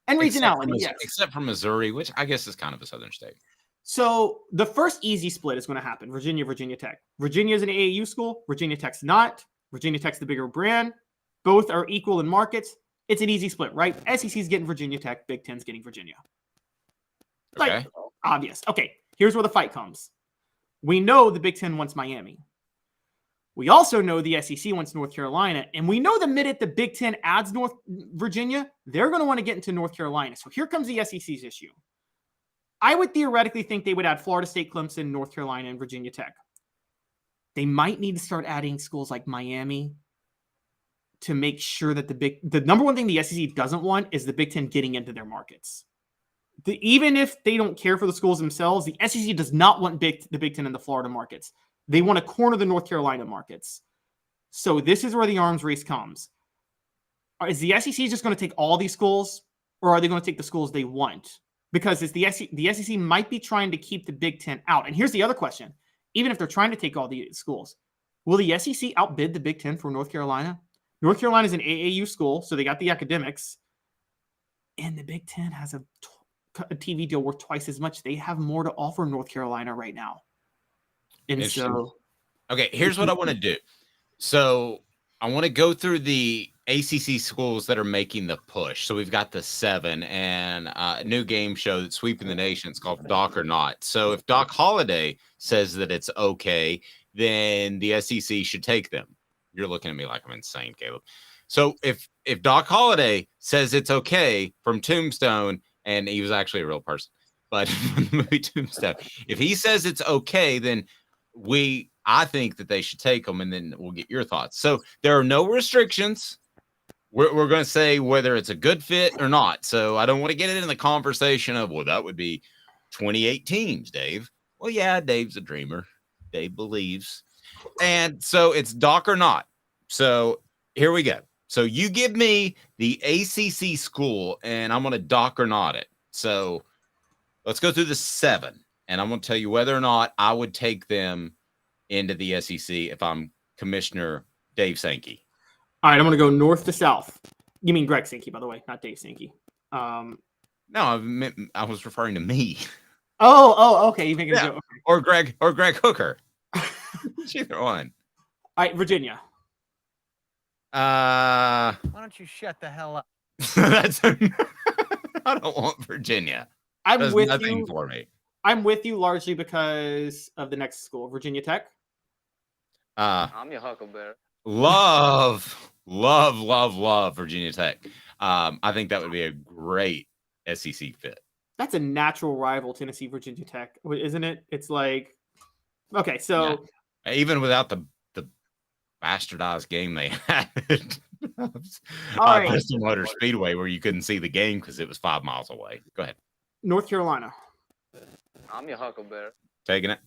Yes. Except for Missouri, which I guess is kind of a southern state. So the first easy split is going to happen. Virginia Tech. Virginia is an AAU school. Virginia Tech's not. Virginia Tech's the bigger brand. Both are equal in markets. It's an easy split, right? SEC's getting Virginia Tech. Big Ten's getting Virginia. Okay. Obvious. Okay, here's where the fight comes. We know the Big Ten wants Miami. We also know the SEC wants North Carolina, and we know the minute the Big Ten adds North Virginia, they're going to want to get into North Carolina. So here comes the SEC's issue. I would theoretically think they would add Florida State, Clemson, North Carolina, and Virginia Tech. They might need to start adding schools like Miami to make sure that the number one thing the SEC doesn't want is the Big Ten getting into their markets. Even if they don't care for the schools themselves, the SEC does not want the Big Ten in the Florida markets. They want to corner the North Carolina markets. So this is where the arms race comes. Is the SEC just going to take all these schools, or are they going to take the schools they want? Because it's the SEC might be trying to keep the Big Ten out. And here's the other question. Even if they're trying to take all the schools, will the SEC outbid the Big Ten for North Carolina? North Carolina is an AAU school, so they got the academics. And the Big Ten has a TV deal worth twice as much. They have more to offer North Carolina right now. And so, okay, here's what I want to do. So I want to go through the ACC schools that are making the push. So we've got the 7 and a new game show that's sweeping the nation. It's called Doc or Not. So if Doc Holliday says that it's okay, then the SEC should take them. You're looking at me like I'm insane, Caleb. So if Doc Holliday says it's okay from Tombstone, and he was actually a real person, but from the movie Tombstone, if he says it's okay, then I think that they should take them, and then we'll get your thoughts. So there are no restrictions. We're going to say whether it's a good fit or not. So I don't want to get into the conversation of, well, that would be 28 teams, Dave. Well, yeah, Dave's a dreamer. Dave believes. And so it's Doc or Not. So here we go. So you give me the ACC school, and I'm going to Doc or Not it. So let's go through the 7, and I'm going to tell you whether or not I would take them into the SEC if I'm Commissioner Dave Sankey. All right, I'm going to go north to south. You mean Greg Sankey, by the way, not Dave Sankey. No, I was referring to me. Oh, okay. You making a joke? Okay. Or Greg Hooker. Either one. All right, Virginia. Why don't you shut the hell up? I don't want Virginia. I'm with nothing you. For me. I'm with you largely because of the next school, Virginia Tech. I'm your huckleberry. Love Virginia Tech. I think that would be a great SEC fit. That's a natural rival, Tennessee, Virginia Tech, isn't it? It's like, okay, so yeah. Even without the bastardized game they had Bristol Motor Speedway, where you couldn't see the game because it was 5 miles away. Go ahead. North Carolina. I'm your huckleberry. Taking it.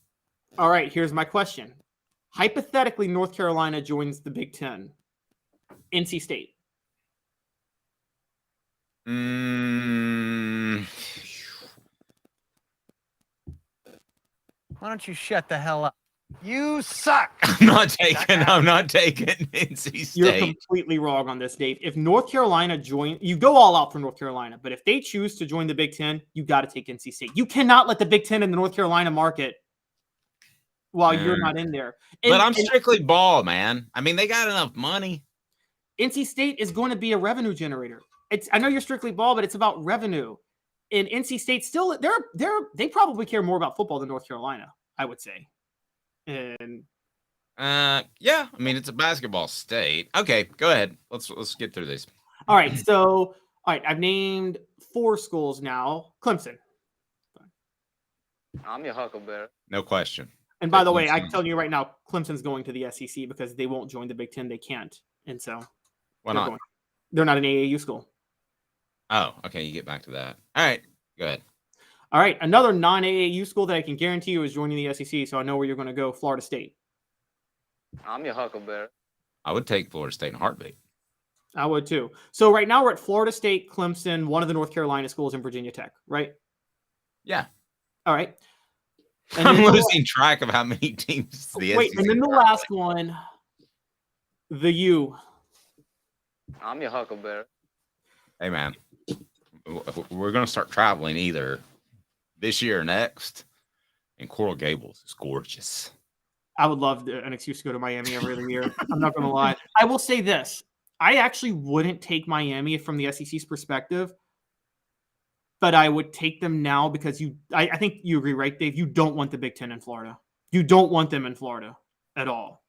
All right, here's my question. Hypothetically, North Carolina joins the Big Ten. NC State. Why don't you shut the hell up? You suck. I'm not taking NC State. You're completely wrong on this, Dave. If North Carolina you go all out for North Carolina, but if they choose to join the Big Ten, you got to take NC State. You cannot let the Big Ten in the North Carolina market while you're not in there. But I'm strictly ball, man. I mean, they got enough money. NC State is going to be a revenue generator. I know you're strictly ball, but it's about revenue. And NC State still, they probably care more about football than North Carolina, I would say. And yeah, I mean, it's a basketball state. Okay, go ahead. Let's get through this. All right, so I've named 4 schools now. Clemson. I'm your huckleberry. No question. And by the way, I'm telling you right now, Clemson's going to the SEC because they won't join the Big Ten. They can't. And so why not? They're not an AAU school. Oh, okay. You get back to that. All right, go ahead. All right, another non-AAU school that I can guarantee you is joining the SEC, so I know where you're going to go, Florida State. I'm your huckleberry. I would take Florida State in a heartbeat. I would too. So right now we're at Florida State, Clemson, one of the North Carolina schools, in Virginia Tech, right? Yeah. All right. And I'm losing track of how many teams the SEC. And then the last one, the U. I'm your huckleberry. Hey, man. We're going to start traveling either this year or next, and Coral Gables is gorgeous. I would love an excuse to go to Miami every other year. I'm not going to lie. I will say this. I actually wouldn't take Miami from the SEC's perspective, but I would take them now because I think you agree, right, Dave? You don't want the Big Ten in Florida. You don't want them in Florida at all.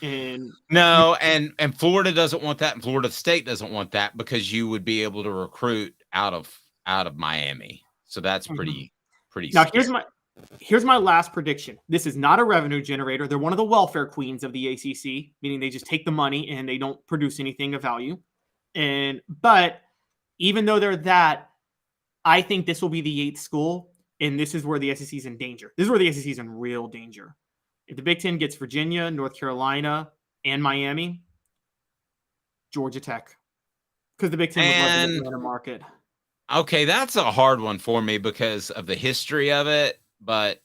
And No, and Florida doesn't want that, and Florida State doesn't want that because you would be able to recruit out of Miami. So that's pretty now scary. here's my last prediction. This is not a revenue generator. They're one of the welfare queens of the ACC, meaning they just take the money and they don't produce anything of value. But even though they're that, I think this will be the 8th school, and this is where the SEC is in danger. This is where the SEC is in real danger. If the Big Ten gets Virginia, North Carolina, and Miami, Georgia Tech, because the Big Ten would love the Atlanta market. Okay, that's a hard one for me because of the history of it, but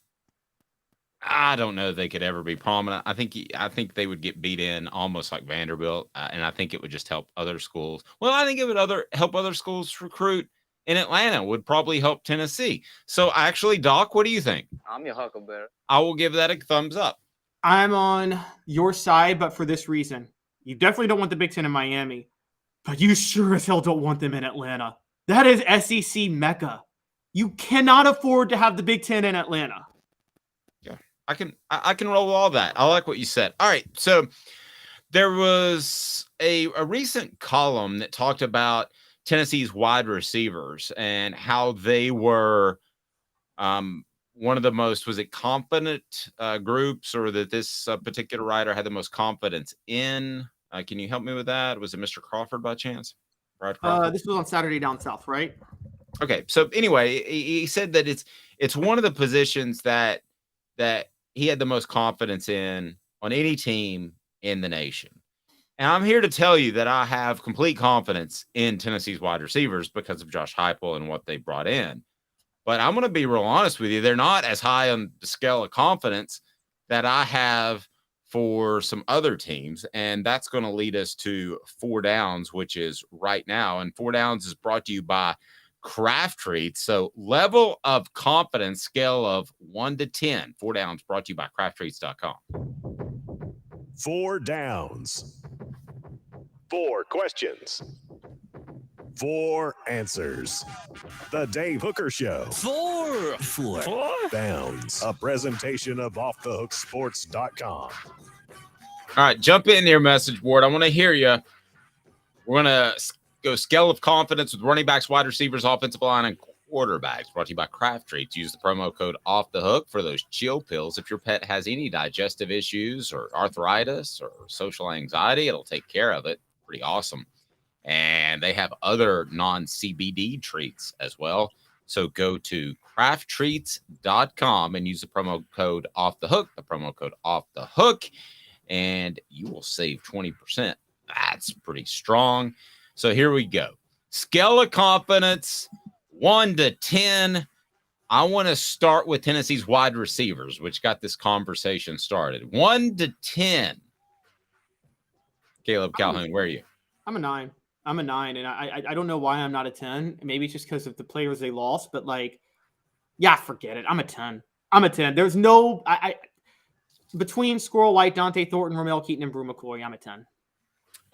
I don't know if they could ever be prominent. I think they would get beat in almost like Vanderbilt, and I think it would just help other schools. Well, I think it would help other schools recruit in Atlanta. Would probably help Tennessee. So actually, Doc, what do you think? I'm your huckleberry. I will give that a thumbs up. I'm on your side, but for this reason. You definitely don't want the Big Ten in Miami, but you sure as hell don't want them in Atlanta. That is SEC Mecca. You cannot afford to have the Big Ten in Atlanta. Yeah, I can roll all that. I like what you said. All right, so there was a recent column that talked about Tennessee's wide receivers and how they were one of the most, was it confident groups, or that this particular writer had the most confidence in? Can you help me with that? Was it Mr. Crawford by chance? Brad Crawford? This was on Saturday Down South, right? Okay, so anyway, he said that it's one of the positions that he had the most confidence in on any team in the nation. And I'm here to tell you that I have complete confidence in Tennessee's wide receivers because of Josh Heupel and what they brought in. But I'm going to be real honest with you. They're not as high on the scale of confidence that I have for some other teams. And that's going to lead us to 4 Downs, which is right now. And 4 Downs is brought to you by Craft Treats. So level of confidence, scale of 1 to 10. 4 Downs brought to you by crafttreats.com. 4 Downs. 4 questions. 4 answers. The Dave Hooker Show. 4 Downs. A presentation of offthehooksports.com. All right, jump in your message board. I want to hear you. We're going to go scale of confidence with running backs, wide receivers, offensive line, and quarterbacks. Brought to you by Craft Treats. Use the promo code OFFTHEHOOK for those chill pills. If your pet has any digestive issues or arthritis or social anxiety, it'll take care of it. Pretty awesome. And they have other non-CBD treats as well. So go to crafttreats.com and use the promo code OFFTHEHOOK, the promo code OFFTHEHOOK, and you will save 20%. That's pretty strong. So here we go. Scale of confidence, 1 to 10. I want to start with Tennessee's wide receivers, which got this conversation started. 1 to 10. Caleb Calhoun, where are you? I'm a 9. I'm a 9, and I don't know why I'm not a 10. Maybe it's just because of the players they lost, but yeah, forget it. I'm a 10. I'm a 10. There's no between Squirrel White, Dante Thornton, Romel Keaton, and Brew McCoy, I'm a 10.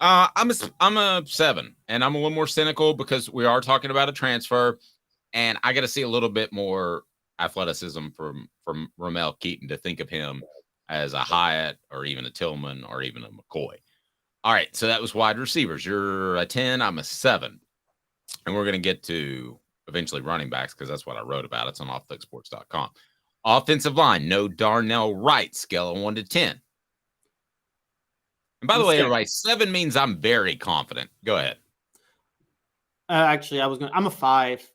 I'm a 7, and I'm a little more cynical because we are talking about a transfer, and I got to see a little bit more athleticism from Romel Keaton to think of him as a Hyatt or even a Tillman or even a McCoy. All right, so that was wide receivers. You're a 10, I'm a 7. And we're going to get to eventually running backs because that's what I wrote about. It's on offthehooksports.com. Offensive line, no Darnell Wright, scale of 1 to 10. And by the way, everybody, 7 means I'm very confident. Go ahead. Actually, I'm a 5.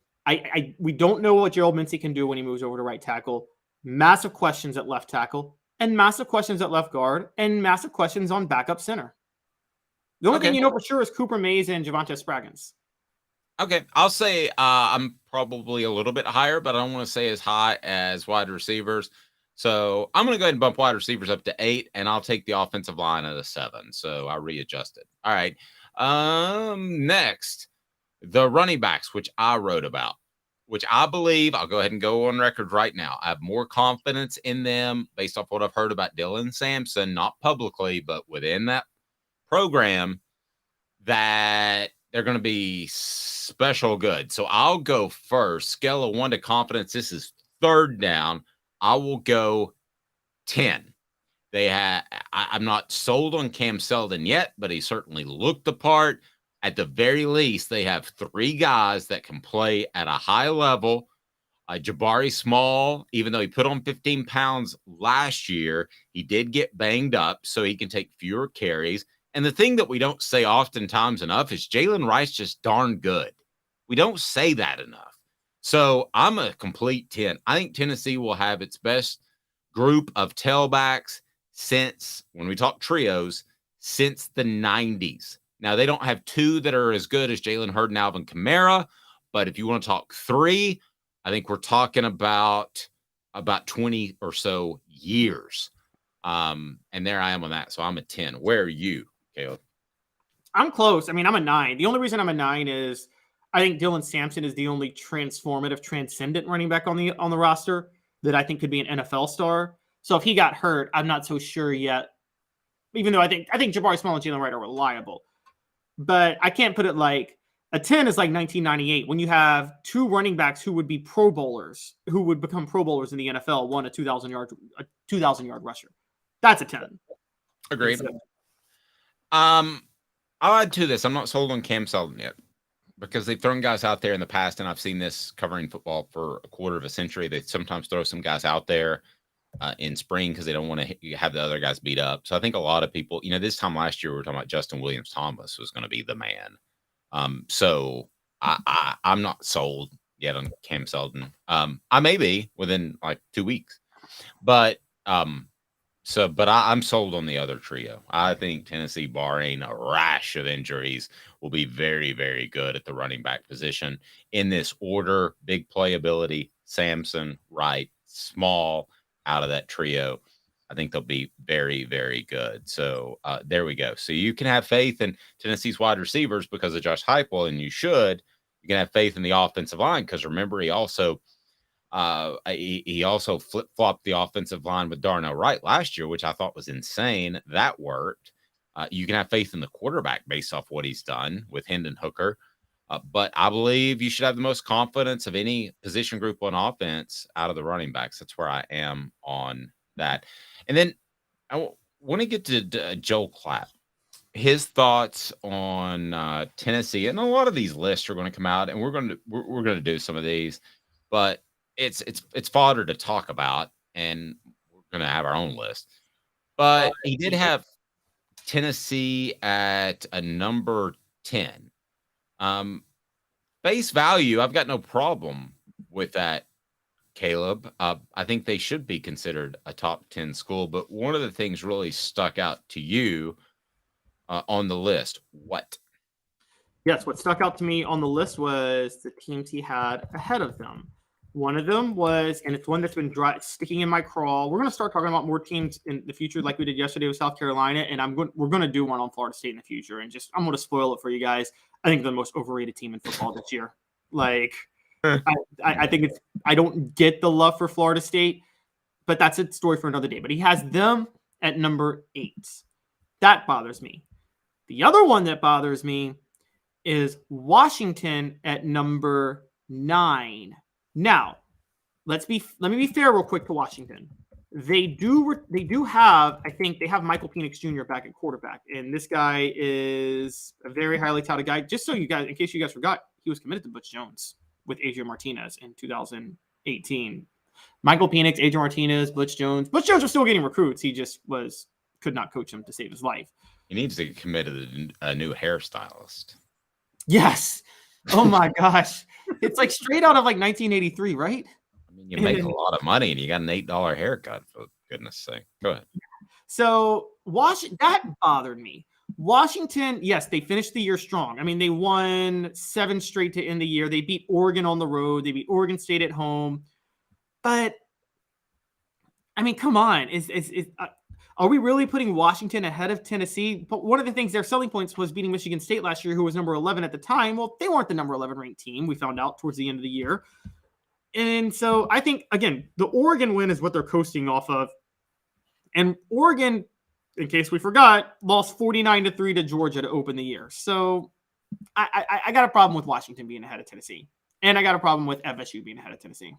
We don't know what Gerald Mincey can do when he moves over to right tackle. Massive questions at left tackle, and massive questions at left guard, and massive questions on backup center. The only thing you know for sure is Cooper Mays and Javonte Spraggins. Okay, I'll say I'm probably a little bit higher, but I don't want to say as high as wide receivers. So I'm going to go ahead and bump wide receivers up to 8, and I'll take the offensive line at a 7. So I readjusted. All right. Next, the running backs, which I wrote about, which I believe, I'll go ahead and go on record right now. I have more confidence in them based off what I've heard about Dylan Sampson, not publicly, but within that program, that they're going to be special good. So I'll go first. Scale of 1 to confidence. This is 3rd down. I will go 10. I'm not sold on Cam Seldon yet, but he certainly looked the part. At the very least, they have 3 guys that can play at a high level. Jabari Small, even though he put on 15 pounds last year, he did get banged up, so he can take fewer carries. And the thing that we don't say oftentimes enough is Jalen Rice just darn good. We don't say that enough. So I'm a complete 10. I think Tennessee will have its best group of tailbacks since, when we talk trios, since the 90s. Now, they don't have 2 that are as good as Jalen Hurd and Alvin Kamara, but if you want to talk 3, I think we're talking about 20 or so years. And there I am on that. So I'm a 10. Where are you, Caleb? I'm close. I mean, I'm a 9. The only reason I'm a 9 is I think Dylan Sampson is the only transformative, transcendent running back on the roster that I think could be an NFL star. So if he got hurt, I'm not so sure yet. Even though I think Jabari Small and Jalen Wright are reliable. But I can't put it like a 10 is like 1998 when you have 2 running backs who would be Pro Bowlers, who would become Pro Bowlers in the NFL, one a 2,000-yard rusher. That's a 10. Agreed. I'll add to this. I'm not sold on Cam Seldon yet because they've thrown guys out there in the past, and I've seen this covering football for a quarter of a century. They sometimes throw some guys out there in spring because they don't want to have the other guys beat up. So I think a lot of people, this time last year, we were talking about Justin Williams-Thomas was going to be the man. So I'm not sold yet on Cam Seldon. I may be within like 2 weeks, but I'm sold on the other trio. I think Tennessee, barring a rash of injuries, will be very, very good at the running back position in this order. Big playability, Sampson, Wright, Small, out of that trio. I think they'll be very, very good. So there we go. So you can have faith in Tennessee's wide receivers because of Josh Heupel, and you should. You can have faith in the offensive line because remember he also flip-flopped the offensive line with Darnell Wright last year, which I thought was insane. That worked. You can have faith in the quarterback based off what he's done with Hendon Hooker. But I believe you should have the most confidence of any position group on offense out of the running backs. That's where I am on that. And then I want to get to Joel Klatt. His thoughts on Tennessee, and a lot of these lists are going to come out, and we're going to do some of these, but it's fodder to talk about, and we're going to have our own list. But he did have Tennessee at a number 10. Base value, I've got no problem with that, Caleb. I think they should be considered a top 10 school, but one of the things really stuck out to you on the list. What? Yes, what stuck out to me on the list was the teams he had ahead of them. One of them was, and it's one that's been sticking in my craw. We're going to start talking about more teams in the future, like we did yesterday with South Carolina, and we're going to do one on Florida State in the future. And I'm going to spoil it for you guys. I think they're the most overrated team in football this year. Like, I think I don't get the love for Florida State, but that's a story for another day. But he has them at number 8. That bothers me. The other one that bothers me is Washington at number 9. Now, let me be fair real quick to Washington. They do have, I think they have Michael Penix Jr. back at quarterback, and this guy is a very highly touted guy. Just so you guys, in case you guys forgot, he was committed to Butch Jones with Adrian Martinez in 2018. Michael Penix, Adrian Martinez, Butch Jones. Butch Jones was still getting recruits. He just could not coach him to save his life. He needs to get committed to a new hairstylist. Yes. Oh my gosh. It's like straight out of like 1983, right? I mean, you make a lot of money and you got an $8 haircut, for goodness sake. Go ahead. So that bothered me. Washington, yes, they finished the year strong. I mean, they won 7 straight to end the year. They beat Oregon on the road. They beat Oregon State at home. But I mean, come on. Are we really putting Washington ahead of Tennessee? But one of the things, their selling points was beating Michigan State last year, who was number 11 at the time. Well, they weren't the number 11 ranked team. We found out towards the end of the year. And so I think, again, the Oregon win is what they're coasting off of. And Oregon, in case we forgot, lost 49-3 to Georgia to open the year. So I got a problem with Washington being ahead of Tennessee. And I got a problem with FSU being ahead of Tennessee.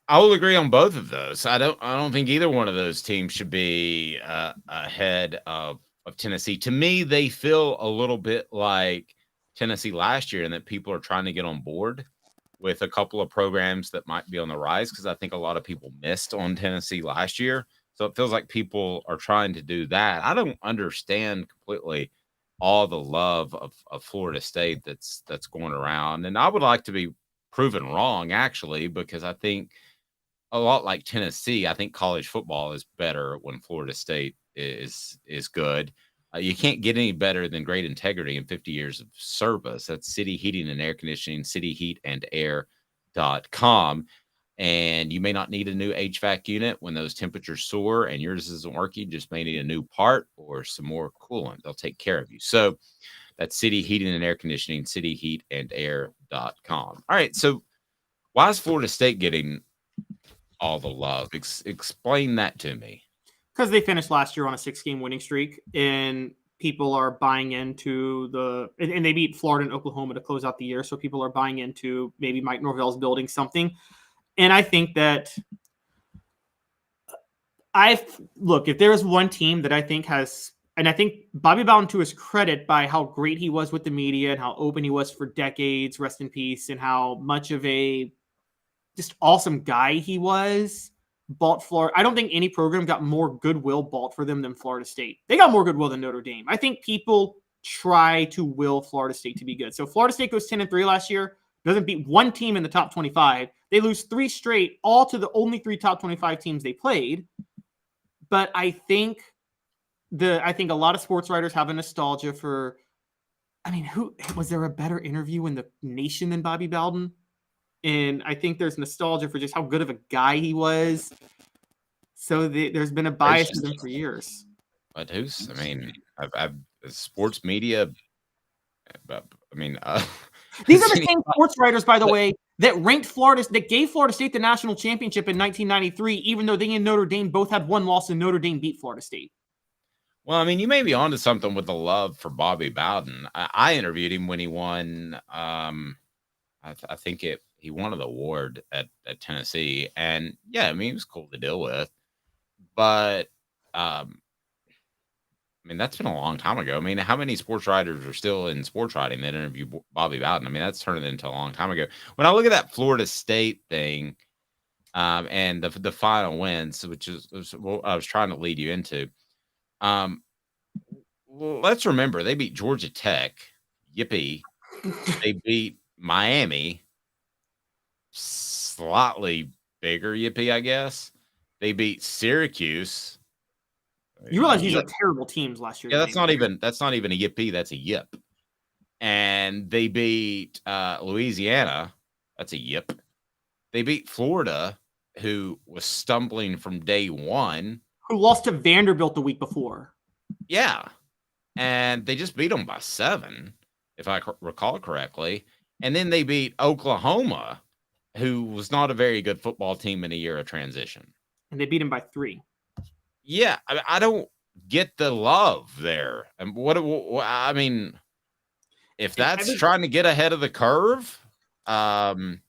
I will agree on both of those. I don't think either one of those teams should be ahead of Tennessee. To me, they feel a little bit like Tennessee last year, in that people are trying to get on board with a couple of programs that might be on the rise, because I think a lot of people missed on Tennessee last year. So it feels like people are trying to do that. I don't understand completely all the love of Florida State that's going around. And I would like to be proven wrong, actually, because I think a lot like Tennessee, I think college football is better when Florida State is good. You can't get any better than great integrity and 50 years of service. That's City Heating and Air Conditioning, cityheatandair.com. And you may not need a new HVAC unit when those temperatures soar and yours isn't working. You just may need a new part or some more coolant. They'll take care of you. So that's City Heating and Air Conditioning, cityheatandair.com. All right. So why is Florida State getting all the love? Explain that to me. Because they finished last year on a 6-game winning streak, and people are buying into and they beat Florida and Oklahoma to close out the year. So people are buying into maybe Mike Norvell's building something. And I think that if there is one team that I think has, and I think Bobby Bowden, to his credit, by how great he was with the media and how open he was for decades, rest in peace, and how much of a just awesome guy he was, bought Florida. I don't think any program got more goodwill bought for them than Florida State. They got more goodwill than Notre Dame. I think people try to will Florida State to be good. So Florida State goes 10-3 last year, doesn't beat one team in the top 25. They lose 3 straight, all to the only 3 top 25 teams they played. But I think a lot of sports writers have a nostalgia for, I mean, who was there a better interview in the nation than Bobby Bowden? And I think there's nostalgia for just how good of a guy he was. So there's been a bias to them for years. But I've sports media. These are the same sports writers, by the way, that gave Florida State the national championship in 1993, even though they and Notre Dame both had one loss and Notre Dame beat Florida State. Well, I mean, you may be onto something with the love for Bobby Bowden. I interviewed him when he won. I think he won an award at Tennessee, and yeah, I mean, he was cool to deal with. But that's been a long time ago. I mean, how many sports writers are still in sports writing that interview Bobby Bowden? I mean, that's turned into a long time ago. When I look at that Florida State thing, and the final wins, which is what I was trying to lead you into. Let's remember, they beat Georgia Tech. Yippee. They beat Miami. Slightly bigger yippee, I guess. They beat Syracuse. You realize these are terrible teams last year. Yeah, that's not even a yippee, that's a yip. And they beat Louisiana. That's a yip. They beat Florida, who was stumbling from day one. Who lost to Vanderbilt the week before. Yeah. And they just beat them by 7, if I recall correctly. And then they beat Oklahoma, who was not a very good football team in a year of transition. And they beat them by 3. Yeah, I don't get the love there. And if that's trying to get ahead of the curve, I'm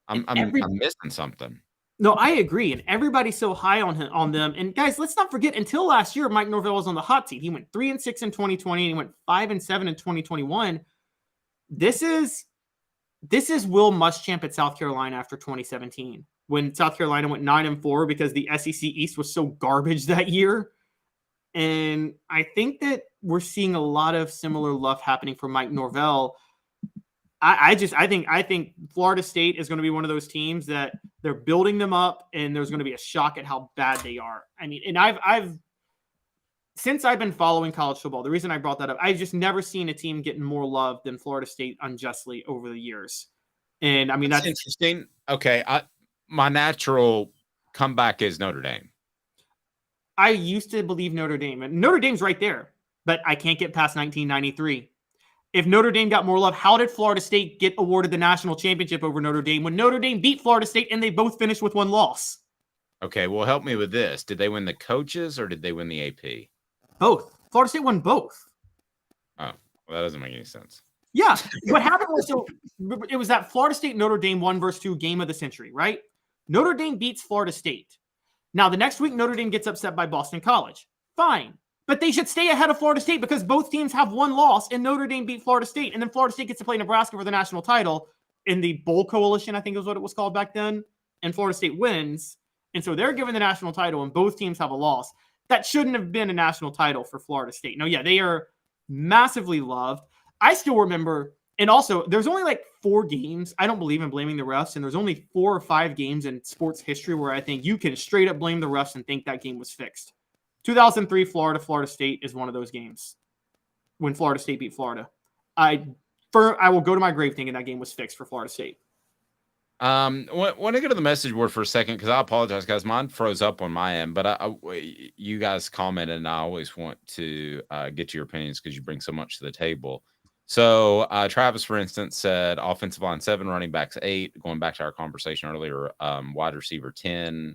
missing something. No, I agree. And everybody's so high on them. And guys, let's not forget, until last year, Mike Norvell was on the hot seat. He went 3-6 in 2020, and he went 5-7 in 2021. This is Will Muschamp at South Carolina after 2017, when South Carolina went 9-4 because the SEC East was so garbage that year. And I think that we're seeing a lot of similar love happening for Mike Norvell. I think Florida State is going to be one of those teams that they're building them up, and there's going to be a shock at how bad they are. I mean, and since I've been following college football, the reason I brought that up, I've just never seen a team getting more love than Florida State unjustly over the years. And I mean, that's interesting. Okay. My natural comeback is Notre Dame. I used to believe Notre Dame, and Notre Dame's right there, but I can't get past 1993. If Notre Dame got more love, how did Florida State get awarded the national championship over Notre Dame when Notre Dame beat Florida State and they both finished with 1 loss? Okay, well, help me with this. Did they win the coaches or did they win the AP? Both. Florida State won both. Oh, well, that doesn't make any sense. Yeah. What happened was, it was that Florida State Notre Dame 1 versus 2 game of the century, right? Notre Dame beats Florida State. Now, the next week, Notre Dame gets upset by Boston College. Fine. But they should stay ahead of Florida State because both teams have one loss, and Notre Dame beat Florida State. And then Florida State gets to play Nebraska for the national title in the Bowl Coalition, I think is what it was called back then. And Florida State wins. And so they're given the national title, and both teams have a loss. That shouldn't have been a national title for Florida State. No, yeah, they are massively loved. I still remember, and also, there's only like 4 games. I don't believe in blaming the refs, and there's only 4 or 5 games in sports history where I think you can straight up blame the refs and think that game was fixed. 2003 Florida State is one of those games when Florida State beat Florida. I will go to my grave thinking that game was fixed for Florida State. Want to go to the message board for a second because I apologize, guys. Mine froze up on my end, but you guys commented, and I always want to get your opinions because you bring so much to the table. So Travis, for instance, said offensive line 7, running backs 8. Going back to our conversation earlier, wide receiver 10.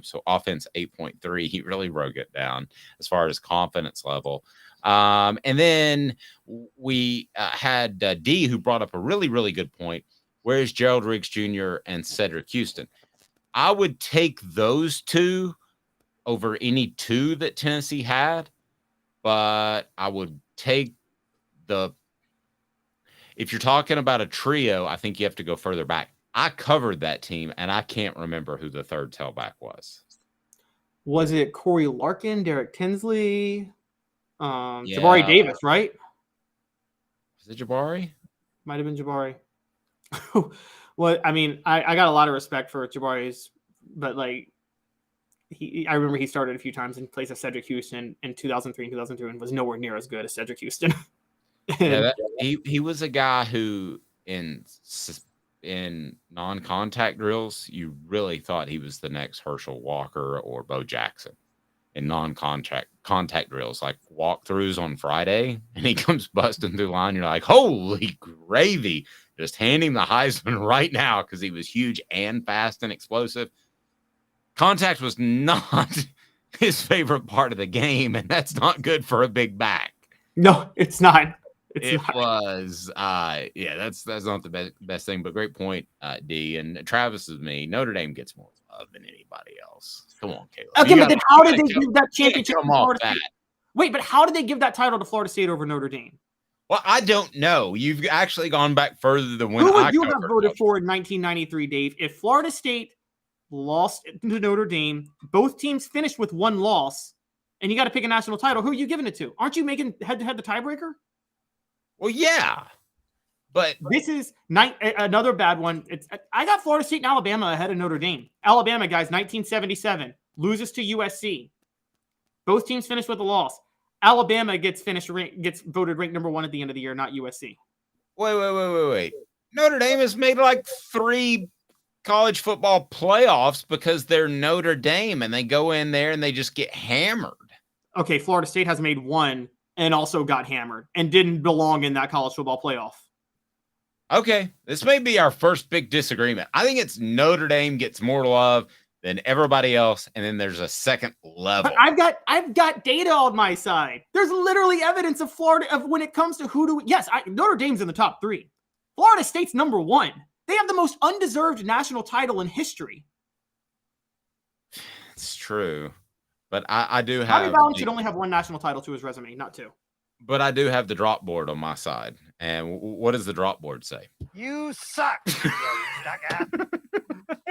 So offense 8.3. He really broke it down as far as confidence level. And then we had D, who brought up a really, really good point. Where's Gerald Riggs Jr. and Cedric Houston? I would take those 2 over any 2 that Tennessee had, but I would take if you're talking about a trio, I think you have to go further back. I covered that team, and I can't remember who the third tailback was. Was it Corey Larkin, Derek Tinsley, Jabari Davis, right? Was it Jabari? Might have been Jabari. Well, I mean, I got a lot of respect for Jabari's, but like I remember he started a few times in place of Cedric Houston in 2003 and 2002 and was nowhere near as good as Cedric Houston. He was a guy who in non-contact drills, you really thought he was the next Herschel Walker or Bo Jackson. In contact drills, like walkthroughs on Friday, and he comes busting through the line. You're like, holy gravy. Just hand him the Heisman right now because he was huge and fast and explosive. Contact was not his favorite part of the game, and that's not good for a big back. No, it's not. That's not the best thing, but great point, D. And Travis is me. Notre Dame gets more love than anybody else. Come on, Caleb. Okay, but then how did they give that championship to Florida State? Wait, but how did they give that title to Florida State over Notre Dame? Well, I don't know. You've actually gone back further than when Who would you have voted for in 1993, Dave? If Florida State lost to Notre Dame, both teams finished with 1 loss, and you got to pick a national title, who are you giving it to? Aren't you making head-to-head the tiebreaker? Well, yeah. But this is another bad one. I got Florida State and Alabama ahead of Notre Dame. Alabama, guys, 1977, loses to USC. Both teams finished with a loss. Alabama gets voted ranked number 1 at the end of the year, not USC. Wait. Notre Dame has made like 3 college football playoffs because they're Notre Dame, and they go in there and they just get hammered. Okay, Florida State has made 1 and also got hammered and didn't belong in that college football playoff. Okay, this may be our first big disagreement. I think it's Notre Dame gets more love than everybody else, and then there's a second level. But I've got data on my side. There's literally evidence of Florida of when it comes to Notre Dame's in the top 3. Florida State's number 1. They have the most undeserved national title in history. It's true, but I do have. Bobby Bowden should only have 1 national title to his resume, not 2. But I do have the drop board on my side. And what does the drop board say? You suck. I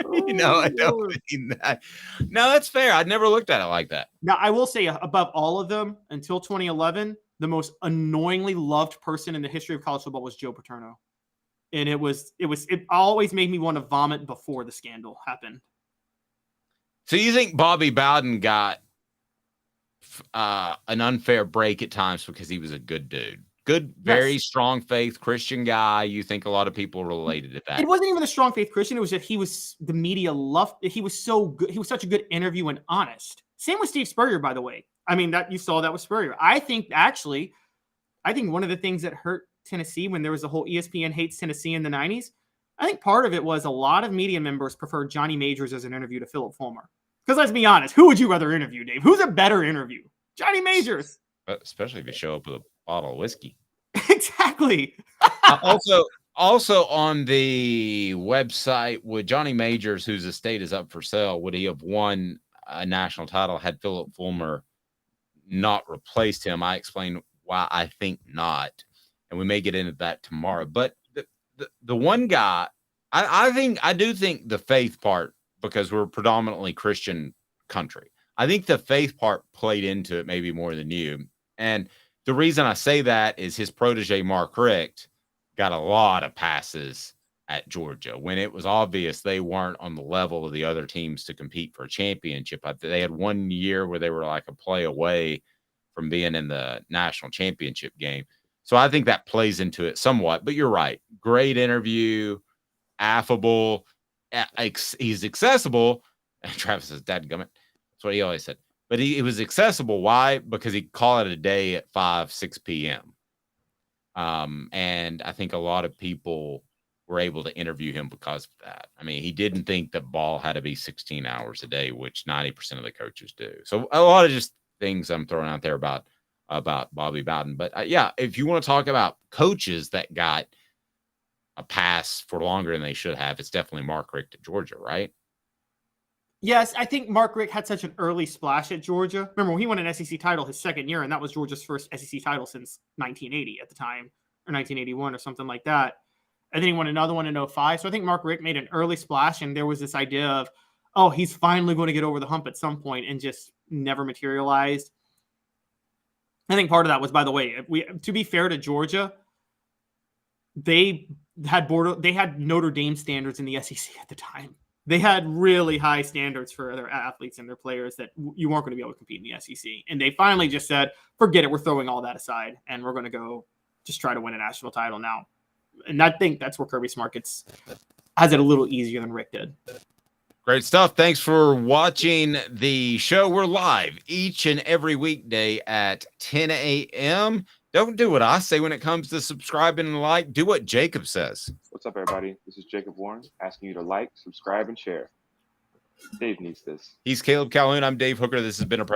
don't mean that. No, that's fair. I'd never looked at it like that. Now, I will say above all of them, until 2011, the most annoyingly loved person in the history of college football was Joe Paterno. And it always made me want to vomit before the scandal happened. So you think Bobby Bowden got an unfair break at times because he was a good dude? Good, very strong faith Christian guy. You think a lot of people related to that? It wasn't even a strong faith Christian. It was that the media loved. He was so good. He was such a good interview and honest. Same with Steve Spurrier, by the way. I mean, that you saw that with Spurrier. I think one of the things that hurt Tennessee when there was the whole ESPN hates Tennessee in the 90s, I think part of it was a lot of media members preferred Johnny Majors as an interview to Philip Fulmer. Because let's be honest, who would you rather interview, Dave? Who's a better interview? Johnny Majors. Especially if you show up with a bottle of whiskey. Exactly. Also, Also on the website, would Johnny Majors, whose estate is up for sale, would he have won a national title had Philip Fulmer not replaced him? I explained why I think not, and we may get into that tomorrow. But the one guy, I do think the faith part, because we're predominantly Christian country, I think the faith part played into it maybe more than you. And the reason I say that is his protege, Mark Richt, got a lot of passes at Georgia when it was obvious they weren't on the level of the other teams to compete for a championship. They had 1 year where they were like a play away from being in the national championship game. So I think that plays into it somewhat, but you're right. Great interview, affable. He's accessible. And Travis says, dadgummit. That's what he always said. But he was accessible. Why? Because he called it a day at 6 p.m. And I think a lot of people were able to interview him because of that. I mean, he didn't think that ball had to be 16 hours a day, which 90% of the coaches do. So a lot of just things I'm throwing out there about Bobby Bowden. But yeah, if you want to talk about coaches that got a pass for longer than they should have, it's definitely Mark Richt at Georgia, right? Yes, I think Mark Richt had such an early splash at Georgia. Remember, he won an SEC title his second year, and that was Georgia's first SEC title since 1980 at the time, or 1981 or something like that. And then he won another one in 2005. So I think Mark Richt made an early splash, and there was this idea of, oh, he's finally going to get over the hump at some point, and just never materialized. I think part of that was, by the way, to be fair to Georgia, they had Notre Dame standards in the SEC at the time. They had really high standards for their athletes and their players that you weren't going to be able to compete in the SEC. And they finally just said, forget it. We're throwing all that aside, and we're going to go just try to win a national title now. And I think that's where Kirby Smart has it a little easier than Rick did. Great stuff. Thanks for watching the show. We're live each and every weekday at 10 a.m. Don't do what I say when it comes to subscribing and like. Do what Jacob says. What's up, everybody? This is Jacob Warren asking you to like, subscribe, and share. Dave needs this. He's Caleb Calhoun. I'm Dave Hooker. This has been a